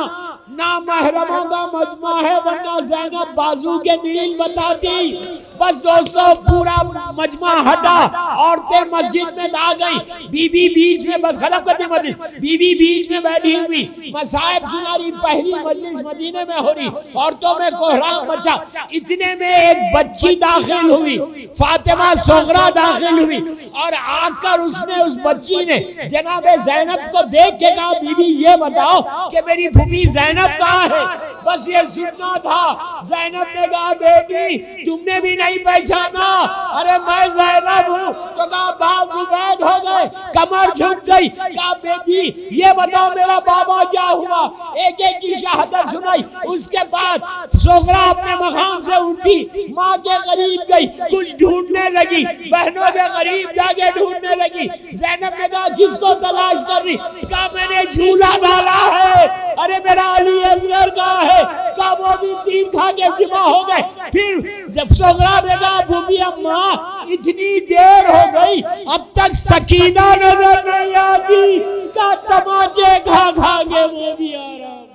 ना महरमों का मजमा है वरना ज़ैनब बाजू के नील बताती। बस दोस्तों पूरा मजमा हटा, औरतें मस्जिद में आ गई, बीबी बीच में, बस खत्म करती मजलिस, बीबी बीच में बैठी हुई, मसाइब सुना रही, पहली मजलिस मदीने में हो रही, औरतों में कोहराम मचा। इतने में एक बच्ची दाखिल हुई, फातिमा सोगरा दाखिल हुई, और आकर उसने, उस बच्ची ने जनाबे ज़ैनब को देख के कहा, बीबी ये बताओ कि मेरी फूफी ज़ैनब कहाँ है? बस ये सुनना था। ज़ैनब ने कहा, बेटी तुमने भी नहीं पहचाना? अरे मैं ज़ैनब हूँ। तो कहा बाल सफेद हो गए, कमर झुक गई। कहा बेटी ये बताओ मेरा बाबा क्या हुआ? एक एक की शहादत सुनाई। उसके बाद सोगरा अपने मकाम से उठी, माँ के करीब गई, कुछ ढूंढने लगी, बहनों के करीब जाके ढूंढने लगी। ज़ैनब ने कहा किसको तलाश कर रही? कहा मैंने झूला डाला है। अरे मेरा अली असगर कहाँ है? कहा वो भी तीन खा के जिमा हो गए। फिर जब सोगरा ने कहा भूपी अम्मा इतनी देर हो गई अब तक सकीना नजर नहीं आती, का तमाचे खा खा के वो भी आ रहा।